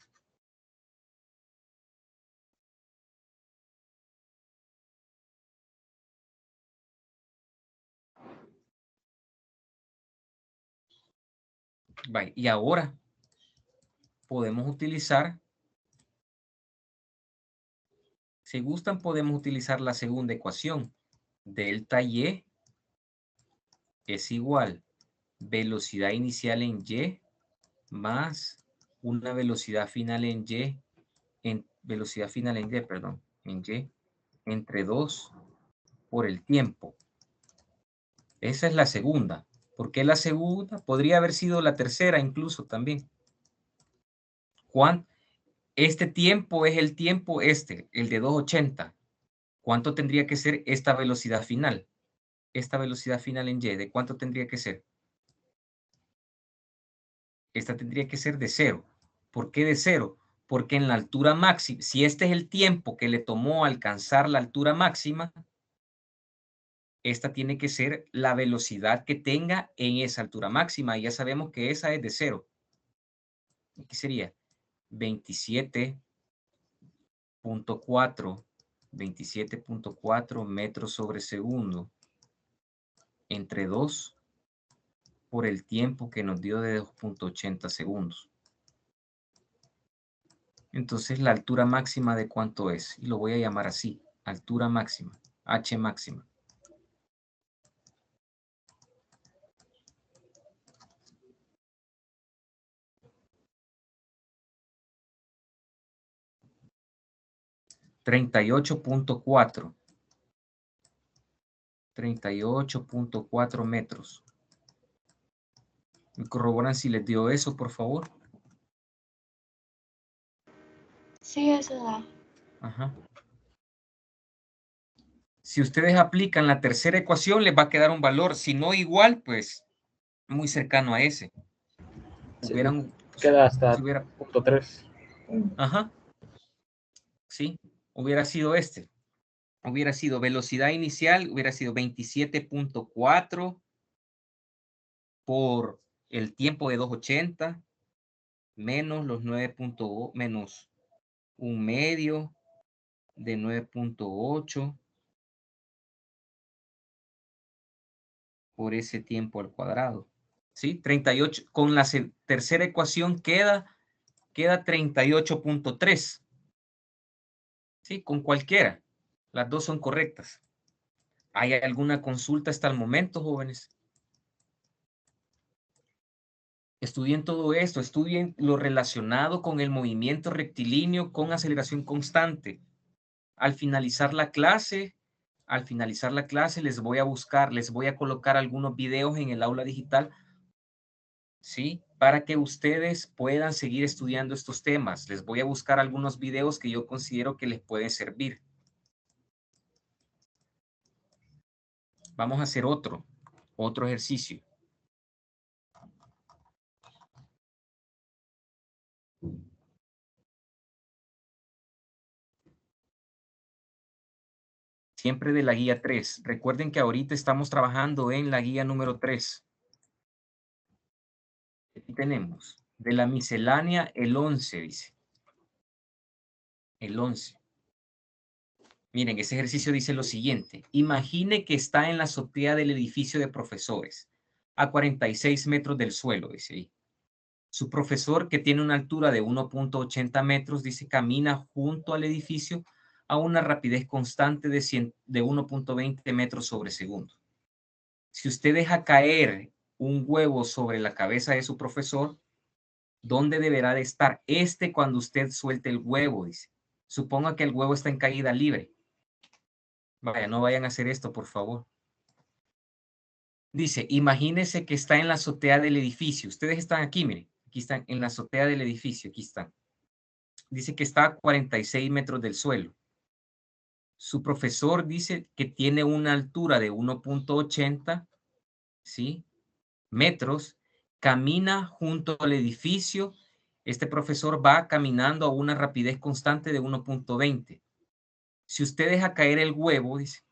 Bye. Y ahora podemos utilizar, si gustan, podemos utilizar la segunda ecuación. Delta Y es igual velocidad inicial en Y más una velocidad final en Y, en Y, entre 2 por el tiempo. Esa es la segunda. ¿Por qué la segunda? Podría haber sido la tercera incluso también. Este tiempo es el tiempo el de 280. ¿Cuánto tendría que ser esta velocidad final? Esta velocidad final en Y, ¿de cuánto tendría que ser? Esta tendría que ser de 0. ¿Por qué de 0? Porque en la altura máxima, si este es el tiempo que le tomó alcanzar la altura máxima, esta tiene que ser la velocidad que tenga en esa altura máxima. Y ya sabemos que esa es de 0. Aquí sería 27.4 metros sobre segundo entre 2 por el tiempo que nos dio de 2.80 segundos. Entonces, la altura máxima de cuánto es, y lo voy a llamar así, altura máxima, H máxima. $38.4 metros. ¿Me corroboran si les dio eso, por favor? Sí, eso da. Ajá. Si ustedes aplican la tercera ecuación, les va a quedar un valor, si no igual, pues muy cercano a ese. Sí, Hubieran, queda hasta si hubiera, punto 3. ajá. Sí, hubiera sido este. Hubiera sido velocidad inicial, hubiera sido 27.4 por el tiempo de 280 menos los 9.8 menos un medio de 9.8 por ese tiempo al cuadrado. ¿Sí? 38. Con la tercera ecuación queda 38.3. ¿Sí? Con cualquiera. Las dos son correctas. ¿Hay alguna consulta hasta el momento, jóvenes? Estudien todo esto, estudien lo relacionado con el movimiento rectilíneo con aceleración constante. Al finalizar la clase les voy a buscar, les voy a colocar algunos videos en el aula digital, ¿sí? Para que ustedes puedan seguir estudiando estos temas. Les voy a buscar algunos videos que yo considero que les pueden servir. Vamos a hacer otro ejercicio. Siempre de la guía 3. Recuerden que ahorita estamos trabajando en la guía número 3. Aquí tenemos de la miscelánea el 11, dice. El 11. Miren, ese ejercicio dice lo siguiente. Imagine que está en la azotea del edificio de profesores. a 46 metros del suelo, dice ahí. Su profesor, que tiene una altura de 1.80 metros, dice, camina junto al edificio a una rapidez constante de 1.20 metros sobre segundo. Si usted deja caer un huevo sobre la cabeza de su profesor, ¿dónde deberá de estar cuando usted suelte el huevo? Dice. Suponga que el huevo está en caída libre. Vaya, no vayan a hacer esto, por favor. Dice, imagínese que está en la azotea del edificio. Ustedes están aquí, miren. Aquí están en la azotea del edificio. Aquí están. Dice que está a 46 metros del suelo. Su profesor dice que tiene una altura de 1.80, ¿sí? metros. Camina junto al edificio. Este profesor va caminando a una rapidez constante de 1.20. Si usted deja caer el huevo, dice,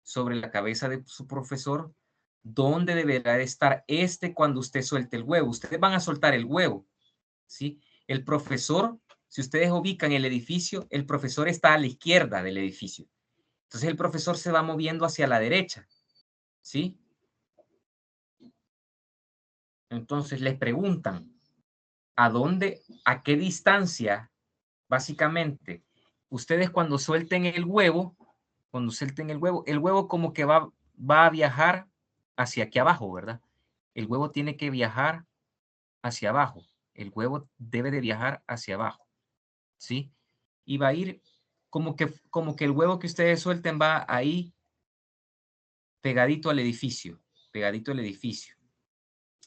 sobre la cabeza de su profesor, ¿dónde deberá de estar cuando usted suelte el huevo? Ustedes van a soltar el huevo, ¿sí? El profesor, si ustedes ubican el edificio, el profesor está a la izquierda del edificio. Entonces el profesor se va moviendo hacia la derecha, ¿sí? Entonces les preguntan, a qué distancia, básicamente, ustedes cuando suelten el huevo, el huevo como que va a viajar hacia aquí abajo, ¿verdad? El huevo tiene que viajar hacia abajo. El huevo debe de viajar hacia abajo, ¿sí? Y va a ir como que el huevo que ustedes suelten va ahí pegadito al edificio,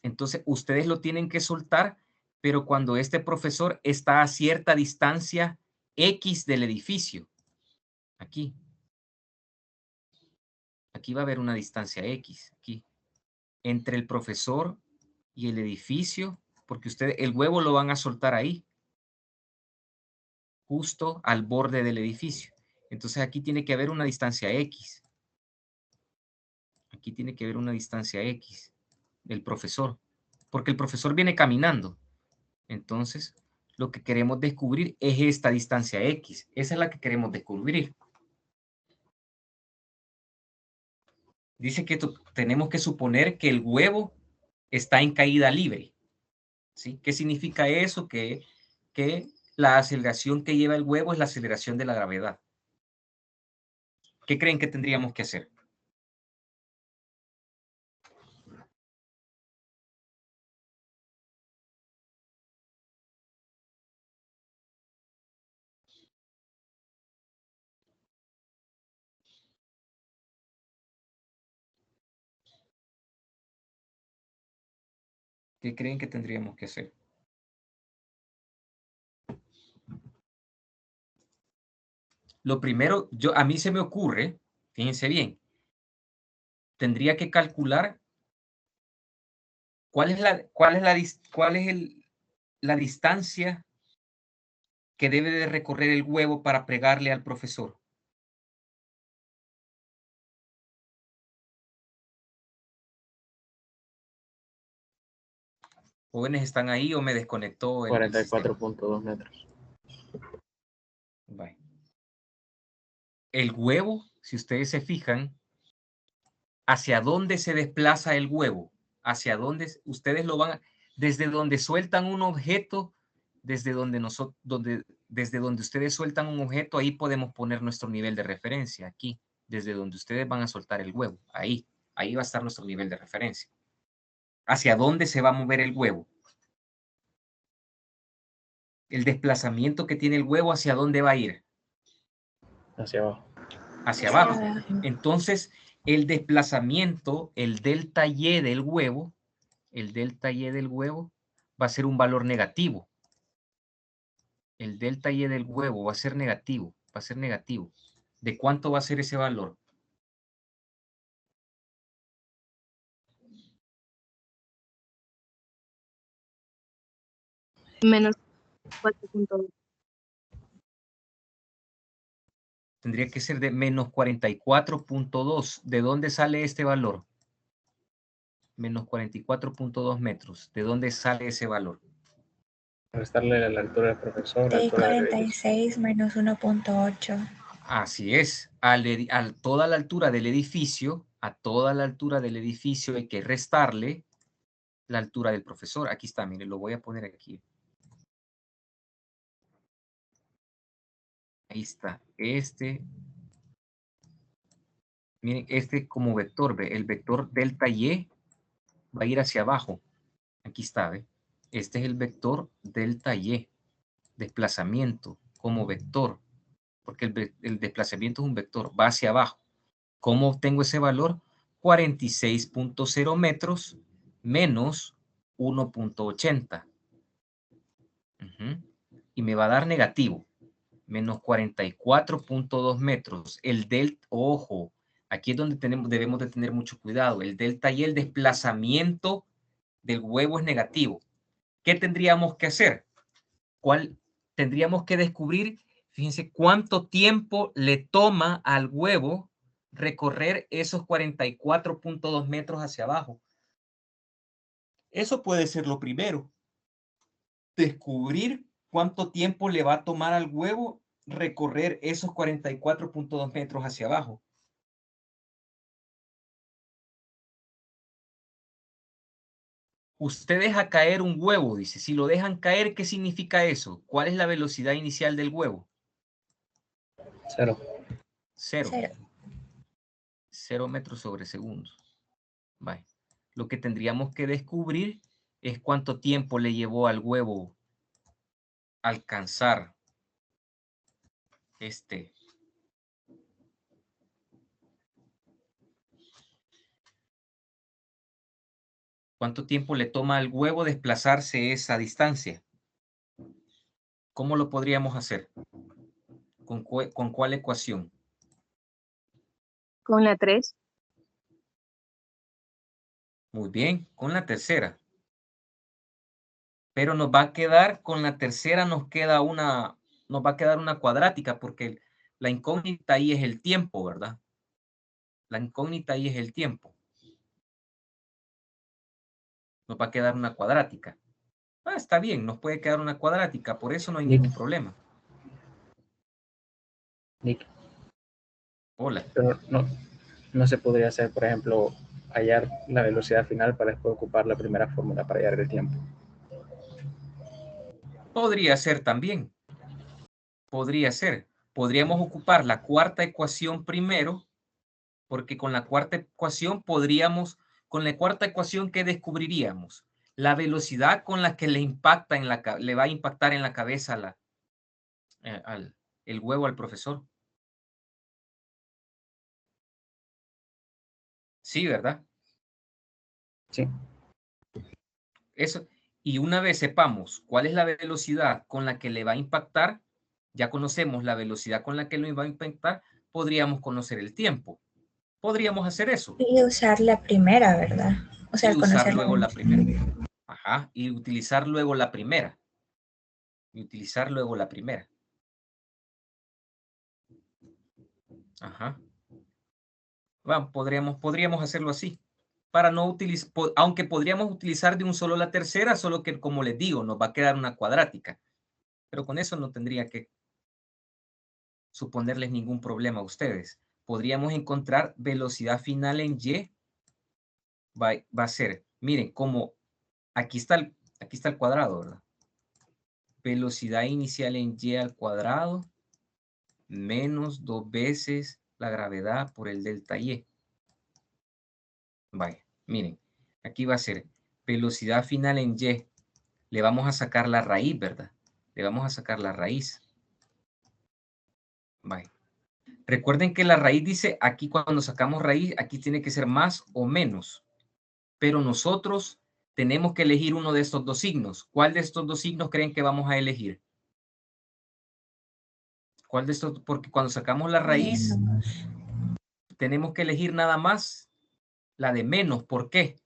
Entonces, ustedes lo tienen que soltar, pero cuando este profesor está a cierta distancia X del edificio, aquí va a haber una distancia X, aquí, entre el profesor y el edificio, porque ustedes el huevo lo van a soltar ahí, justo al borde del edificio. Entonces aquí tiene que haber una distancia X. Aquí tiene que haber una distancia X del profesor, porque el profesor viene caminando. Entonces, lo que queremos descubrir es esta distancia X. Esa es la que queremos descubrir. Dice que tenemos que suponer que el huevo está en caída libre. ¿Sí? ¿Qué significa eso? Que la aceleración que lleva el huevo es la aceleración de la gravedad. ¿Qué creen que tendríamos que hacer? ¿Qué creen que tendríamos que hacer? Lo primero, a mí se me ocurre, fíjense bien, tendría que calcular cuál es la distancia que debe de recorrer el huevo para pegarle al profesor. ¿Jóvenes están ahí o me desconectó? 44.2 metros. Bye. El huevo, si ustedes se fijan, ¿hacia dónde se desplaza el huevo? ¿Hacia dónde ustedes lo van? Desde donde sueltan un objeto, desde donde ustedes sueltan un objeto, ahí podemos poner nuestro nivel de referencia, aquí, desde donde ustedes van a soltar el huevo, ahí va a estar nuestro nivel de referencia. ¿Hacia dónde se va a mover el huevo? El desplazamiento que tiene el huevo, ¿hacia dónde va a ir? Hacia abajo. Hacia abajo. Entonces, el desplazamiento, el delta Y del huevo, va a ser un valor negativo. El delta Y del huevo va a ser negativo, ¿De cuánto va a ser ese valor? Menos 4.2. Tendría que ser de menos 44.2. ¿De dónde sale este valor? Menos 44.2 metros. ¿De dónde sale ese valor? Restarle la altura del profesor. De 46 menos 1.8. Así es. A toda la altura del edificio, hay que restarle la altura del profesor. Aquí está, miren, lo voy a poner aquí. Ahí está. Miren, como vector, ¿ve? El vector delta Y va a ir hacia abajo. Aquí está, ¿ve? Este es el vector delta Y, desplazamiento como vector, porque el desplazamiento es un vector, va hacia abajo. ¿Cómo obtengo ese valor? 46.0 metros menos 1.80. Y me va a dar negativo, menos 44.2 metros. El delta, ojo, aquí es donde debemos de tener mucho cuidado. El delta y el desplazamiento del huevo es negativo. ¿Qué tendríamos que hacer? Tendríamos que descubrir, fíjense, cuánto tiempo le toma al huevo recorrer esos 44.2 metros hacia abajo. Eso puede ser lo primero. Descubrir cuánto tiempo le va a tomar al huevo recorrer esos 44.2 metros hacia abajo. Usted deja caer un huevo, dice. Si lo dejan caer, ¿qué significa eso? ¿Cuál es la velocidad inicial del huevo? 0. 0. 0 metros sobre segundo. Vale. Lo que tendríamos que descubrir es cuánto tiempo le llevó al huevo alcanzar ¿Cuánto tiempo le toma al huevo desplazarse esa distancia? ¿Cómo lo podríamos hacer? ¿Con cuál ecuación? Con la 3. Muy bien, con la tercera. Pero nos va a quedar, con la tercera nos va a quedar una cuadrática, porque la incógnita ahí es el tiempo, ¿verdad? La incógnita ahí es el tiempo. Nos va a quedar una cuadrática. Está bien, nos puede quedar una cuadrática, por eso no hay ningún problema. Nick. Hola. Pero no se podría hacer, por ejemplo, hallar la velocidad final para después ocupar la primera fórmula para hallar el tiempo. Podría ser también. Podría ser. Podríamos ocupar la cuarta ecuación primero, porque con la cuarta ecuación con la cuarta ecuación, ¿qué descubriríamos? La velocidad con la que le va a impactar en la cabeza el huevo al profesor. Sí, ¿verdad? Sí. Eso. Y una vez sepamos cuál es la velocidad con la que le va a impactar, ya conocemos la velocidad con la que lo va a impactar, podríamos conocer el tiempo. Podríamos hacer eso. Y usar la primera, ¿verdad? O sea, y usar luego la primera. Ajá, y utilizar luego la primera. Ajá. Bueno, podríamos hacerlo así. Para no utilizar, aunque podríamos utilizar de un solo la tercera, solo que, como les digo, nos va a quedar una cuadrática. Pero con eso no tendría que suponerles ningún problema a ustedes. Podríamos encontrar velocidad final en Y. Va a ser, miren, como aquí está el cuadrado, ¿verdad? Velocidad inicial en Y al cuadrado menos 2 veces la gravedad por el delta Y. Vaya, miren, aquí va a ser velocidad final en Y. Le vamos a sacar la raíz, ¿verdad? Le vamos a sacar la raíz. Vaya. Recuerden que la raíz dice, aquí cuando sacamos raíz, aquí tiene que ser más o menos. Pero nosotros tenemos que elegir uno de estos dos signos. ¿Cuál de estos dos signos creen que vamos a elegir? ¿Cuál de estos? Porque cuando sacamos la raíz, tenemos que elegir nada más la de menos. ¿Por qué?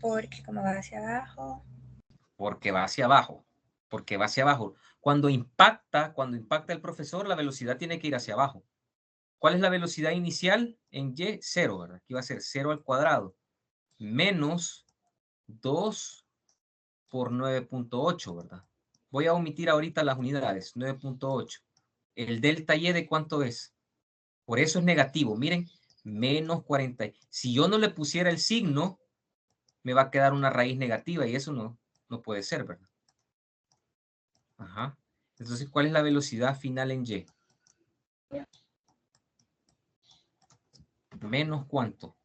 Porque como va hacia abajo. Porque va hacia abajo. Porque va hacia abajo. Cuando impacta el profesor, la velocidad tiene que ir hacia abajo. ¿Cuál es la velocidad inicial en Y? 0, ¿verdad? Aquí va a ser 0 al cuadrado. Menos 2 por 9.8, ¿verdad? Voy a omitir ahorita las unidades. 9.8. ¿El delta Y de cuánto es? Por eso es negativo. Miren, menos 40. Si yo no le pusiera el signo, me va a quedar una raíz negativa y eso no puede ser, ¿verdad? Ajá. Entonces, ¿cuál es la velocidad final en Y? ¿Menos cuánto?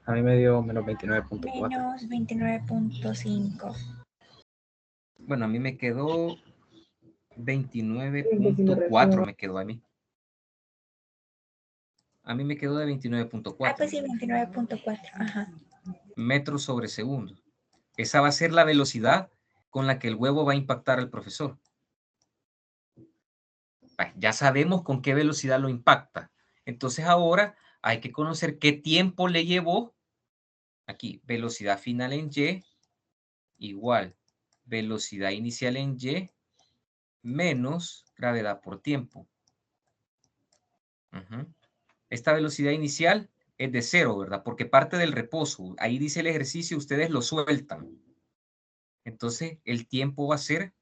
A mí me dio menos 29.4. Menos 29.5. Bueno, a mí me quedó 29.4, me quedó a mí. A mí me quedó de 29.4. Ah, pues sí, 29.4. Ajá. Metros sobre segundo. Esa va a ser la velocidad con la que el huevo va a impactar al profesor. Ya sabemos con qué velocidad lo impacta. Entonces ahora hay que conocer qué tiempo le llevó. Aquí, velocidad final en Y igual velocidad inicial en Y menos gravedad por tiempo. Esta velocidad inicial es de 0, ¿verdad? Porque parte del reposo. Ahí dice el ejercicio, ustedes lo sueltan. Entonces, el tiempo va a ser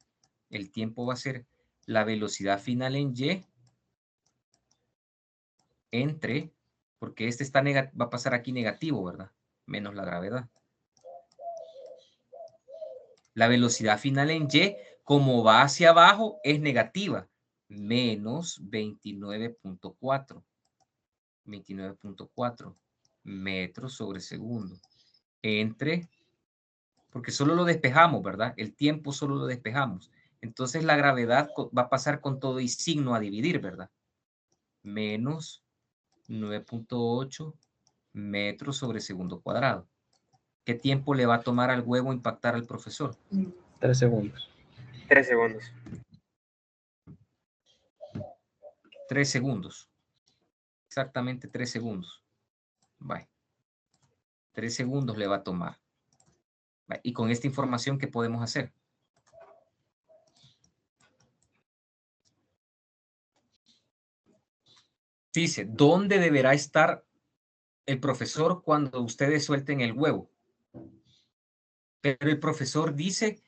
la velocidad final en Y entre, porque este está va a pasar aquí negativo, ¿verdad? Menos la gravedad. La velocidad final en Y, como va hacia abajo, es negativa. Menos 29.4. 29.4 metros sobre segundo. Entre, porque solo lo despejamos, ¿verdad? El tiempo solo lo despejamos. Entonces la gravedad va a pasar con todo y signo a dividir, ¿verdad? Menos 9.8 metros sobre segundo cuadrado. ¿Qué tiempo le va a tomar al huevo impactar al profesor? 3 segundos. 3 segundos. 3 segundos. Exactamente 3 segundos. Bye. 3 segundos le va a tomar. Bye. Y con esta información, ¿qué podemos hacer? Dice, ¿dónde deberá estar el profesor cuando ustedes suelten el huevo? Pero el profesor dice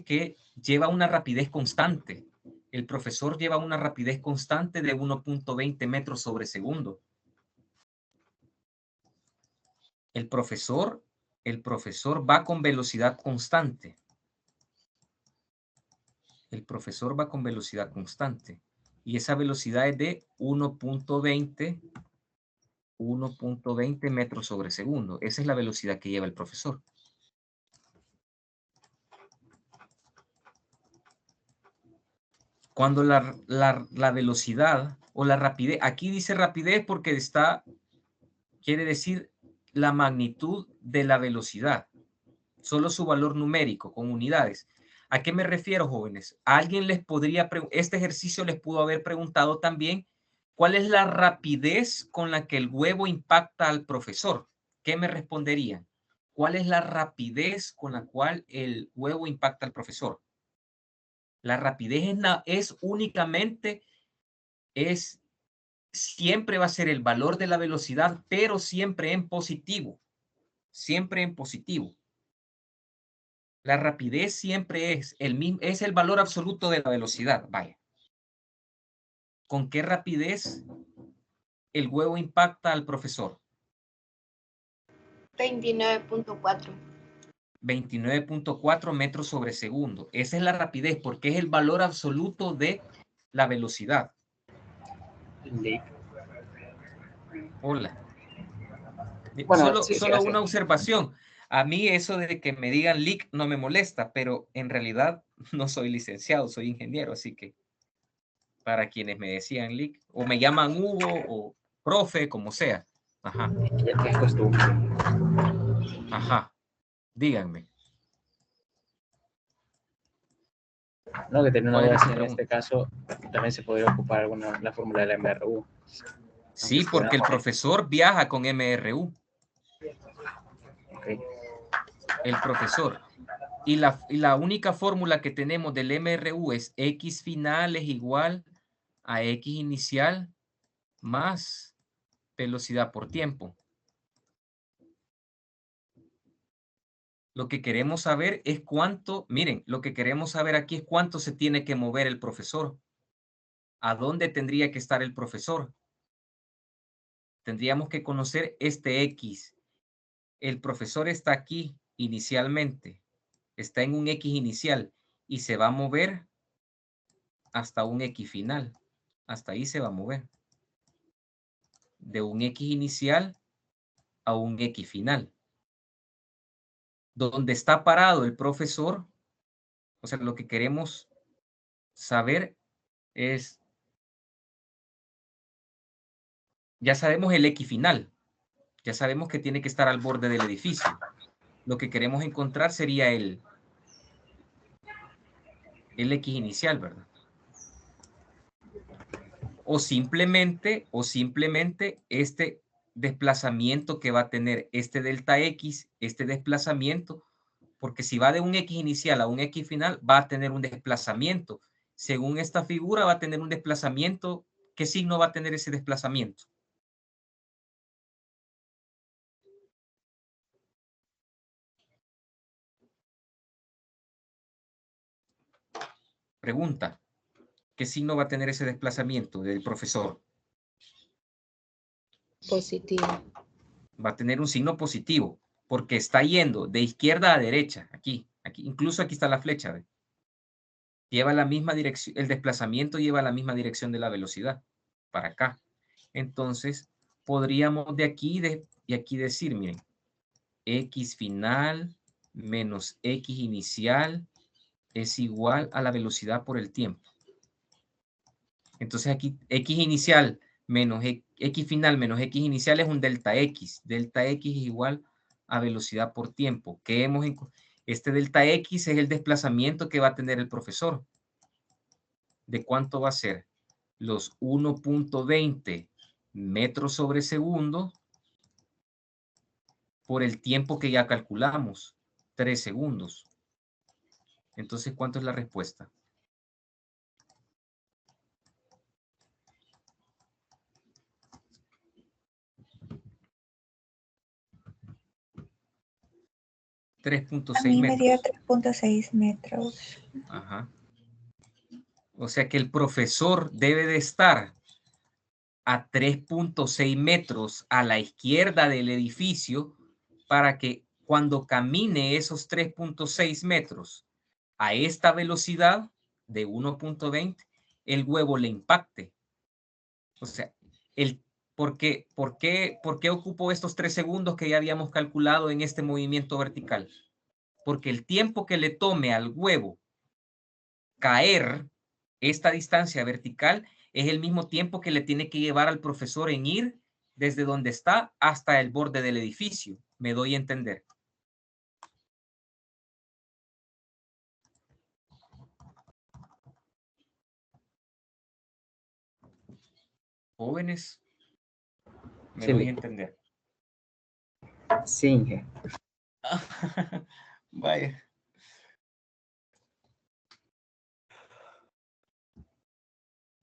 que lleva una rapidez constante. El profesor lleva una rapidez constante de 1.20 metros sobre segundo. El profesor va con velocidad constante. El profesor va con velocidad constante. Y esa velocidad es de 1.20 metros sobre segundo. Esa es la velocidad que lleva el profesor. Cuando la velocidad o la rapidez, aquí dice rapidez porque quiere decir la magnitud de la velocidad, solo su valor numérico con unidades. ¿A qué me refiero, jóvenes? Alguien les podría, este ejercicio les pudo haber preguntado también, ¿cuál es la rapidez con la que el huevo impacta al profesor? ¿Qué me responderían? ¿Cuál es la rapidez con la cual el huevo impacta al profesor? La rapidez siempre va a ser el valor de la velocidad, pero siempre en positivo. Siempre en positivo. La rapidez siempre es el valor absoluto de la velocidad. Vaya. ¿Con qué rapidez el huevo impacta al profesor? 29.4. 29.4 metros sobre segundo. Esa es la rapidez porque es el valor absoluto de la velocidad. Hola. Bueno, solo una observación. A mí eso de que me digan leak no me molesta, pero en realidad no soy licenciado, soy ingeniero, así que para quienes me decían leak, o me llaman Hugo o profe, como sea. Ajá. Es costumbre. Ajá. Díganme. No, que tenía una ¿Cuál duda es si su en pregunta? este caso también se podría ocupar la fórmula de la MRU. Sí, porque el profesor viaja con MRU. Okay. El profesor. Y la única fórmula que tenemos del MRU es X final es igual a X inicial más velocidad por tiempo. Lo que queremos saber es cuánto, miren, lo que queremos saber aquí es cuánto se tiene que mover el profesor. ¿A dónde tendría que estar el profesor? tendríamos que conocer este X. El profesor está aquí inicialmente, está en un X inicial y se va a mover hasta un X final. Hasta ahí se va a mover. De un X inicial a un X final. Donde está parado el profesor, o sea, lo que queremos saber es, ya sabemos el X final, ya sabemos que tiene que estar al borde del edificio. Lo que queremos encontrar sería el X inicial, ¿verdad? O simplemente este desplazamiento que va a tener este delta X, este desplazamiento, porque si va de un X inicial a un X final, va a tener un desplazamiento. Según esta figura, va a tener un desplazamiento. ¿Qué signo va a tener ese desplazamiento? Pregunta. ¿Qué signo va a tener ese desplazamiento del profesor? Positivo. Va a tener un signo positivo, porque está yendo de izquierda a derecha, aquí, incluso aquí está la flecha, ¿ve? Lleva la misma dirección, el desplazamiento lleva la misma dirección de la velocidad, para acá. Entonces, podríamos de aquí y aquí decir, miren, X final menos X inicial es igual a la velocidad por el tiempo. Entonces aquí X inicial menos X final menos X inicial es un delta X. Delta X es igual a velocidad por tiempo. Este delta X es el desplazamiento que va a tener el profesor. ¿De cuánto va a ser? Los 1.20 metros sobre segundo por el tiempo que ya calculamos, 3 segundos. Entonces, ¿cuánto es la respuesta? A mí me dio 3.6 metros. Ajá. O sea que el profesor debe de estar a 3.6 metros a la izquierda del edificio para que cuando camine esos 3.6 metros a esta velocidad de 1.20, el huevo le impacte. O sea, ¿por qué ocupó estos 3 segundos que ya habíamos calculado en este movimiento vertical? Porque el tiempo que le tome al huevo caer esta distancia vertical es el mismo tiempo que le tiene que llevar al profesor en ir desde donde está hasta el borde del edificio. ¿Me doy a entender? Jóvenes, ¿me doy a entender? Sí. Vaya.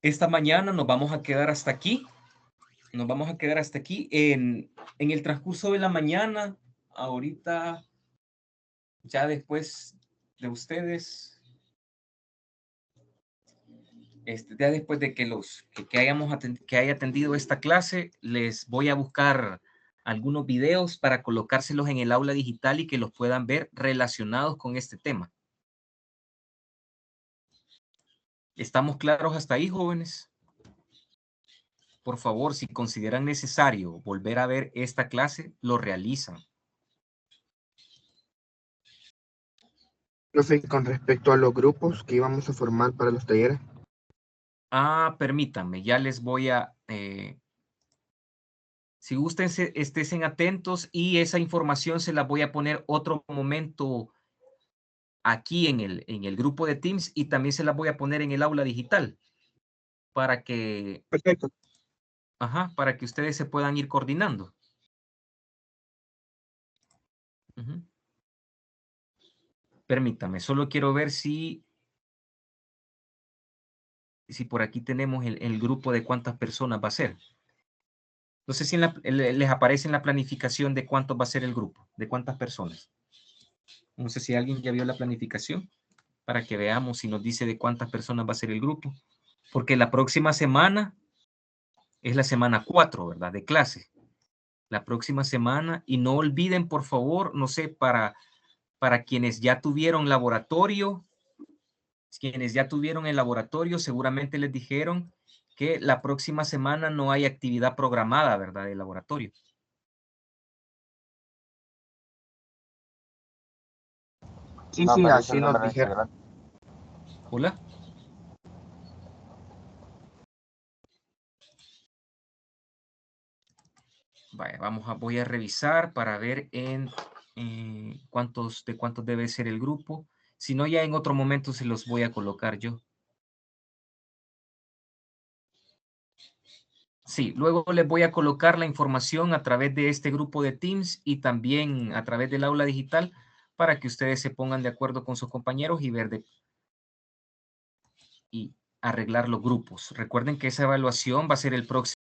Esta mañana nos vamos a quedar hasta aquí. Nos vamos a quedar hasta aquí. En el transcurso de la mañana, ahorita, ya después de ustedes, ya después de que haya atendido esta clase, les voy a buscar algunos videos para colocárselos en el aula digital y que los puedan ver relacionados con este tema. ¿Estamos claros hasta ahí, jóvenes? Por favor, si consideran necesario volver a ver esta clase, lo realizan. Profe, con respecto a los grupos que íbamos a formar para los talleres. Permítanme, ya les voy a... si gusten, estén atentos y esa información se la voy a poner otro momento aquí en el grupo de Teams y también se la voy a poner en el aula digital para que... Perfecto. Ajá, para que ustedes se puedan ir coordinando. Permítame, solo quiero ver si por aquí tenemos el grupo de cuántas personas va a ser. No sé si les aparece en la planificación de cuánto va a ser el grupo, de cuántas personas. No sé si alguien ya vio la planificación para que veamos si nos dice de cuántas personas va a ser el grupo. Porque la próxima semana es la semana 4, ¿verdad? De clase. La próxima semana. Y no olviden, por favor, no sé, para quienes ya tuvieron laboratorio, seguramente les dijeron que la próxima semana no hay actividad programada, ¿verdad? De laboratorio. Sí, sí, así nos dijeron. Hola. Vaya, voy a revisar para ver de cuántos debe ser el grupo. Si no, ya en otro momento se los voy a colocar yo. Sí, luego les voy a colocar la información a través de este grupo de Teams y también a través del aula digital para que ustedes se pongan de acuerdo con sus compañeros y arreglar los grupos. Recuerden que esa evaluación va a ser el próximo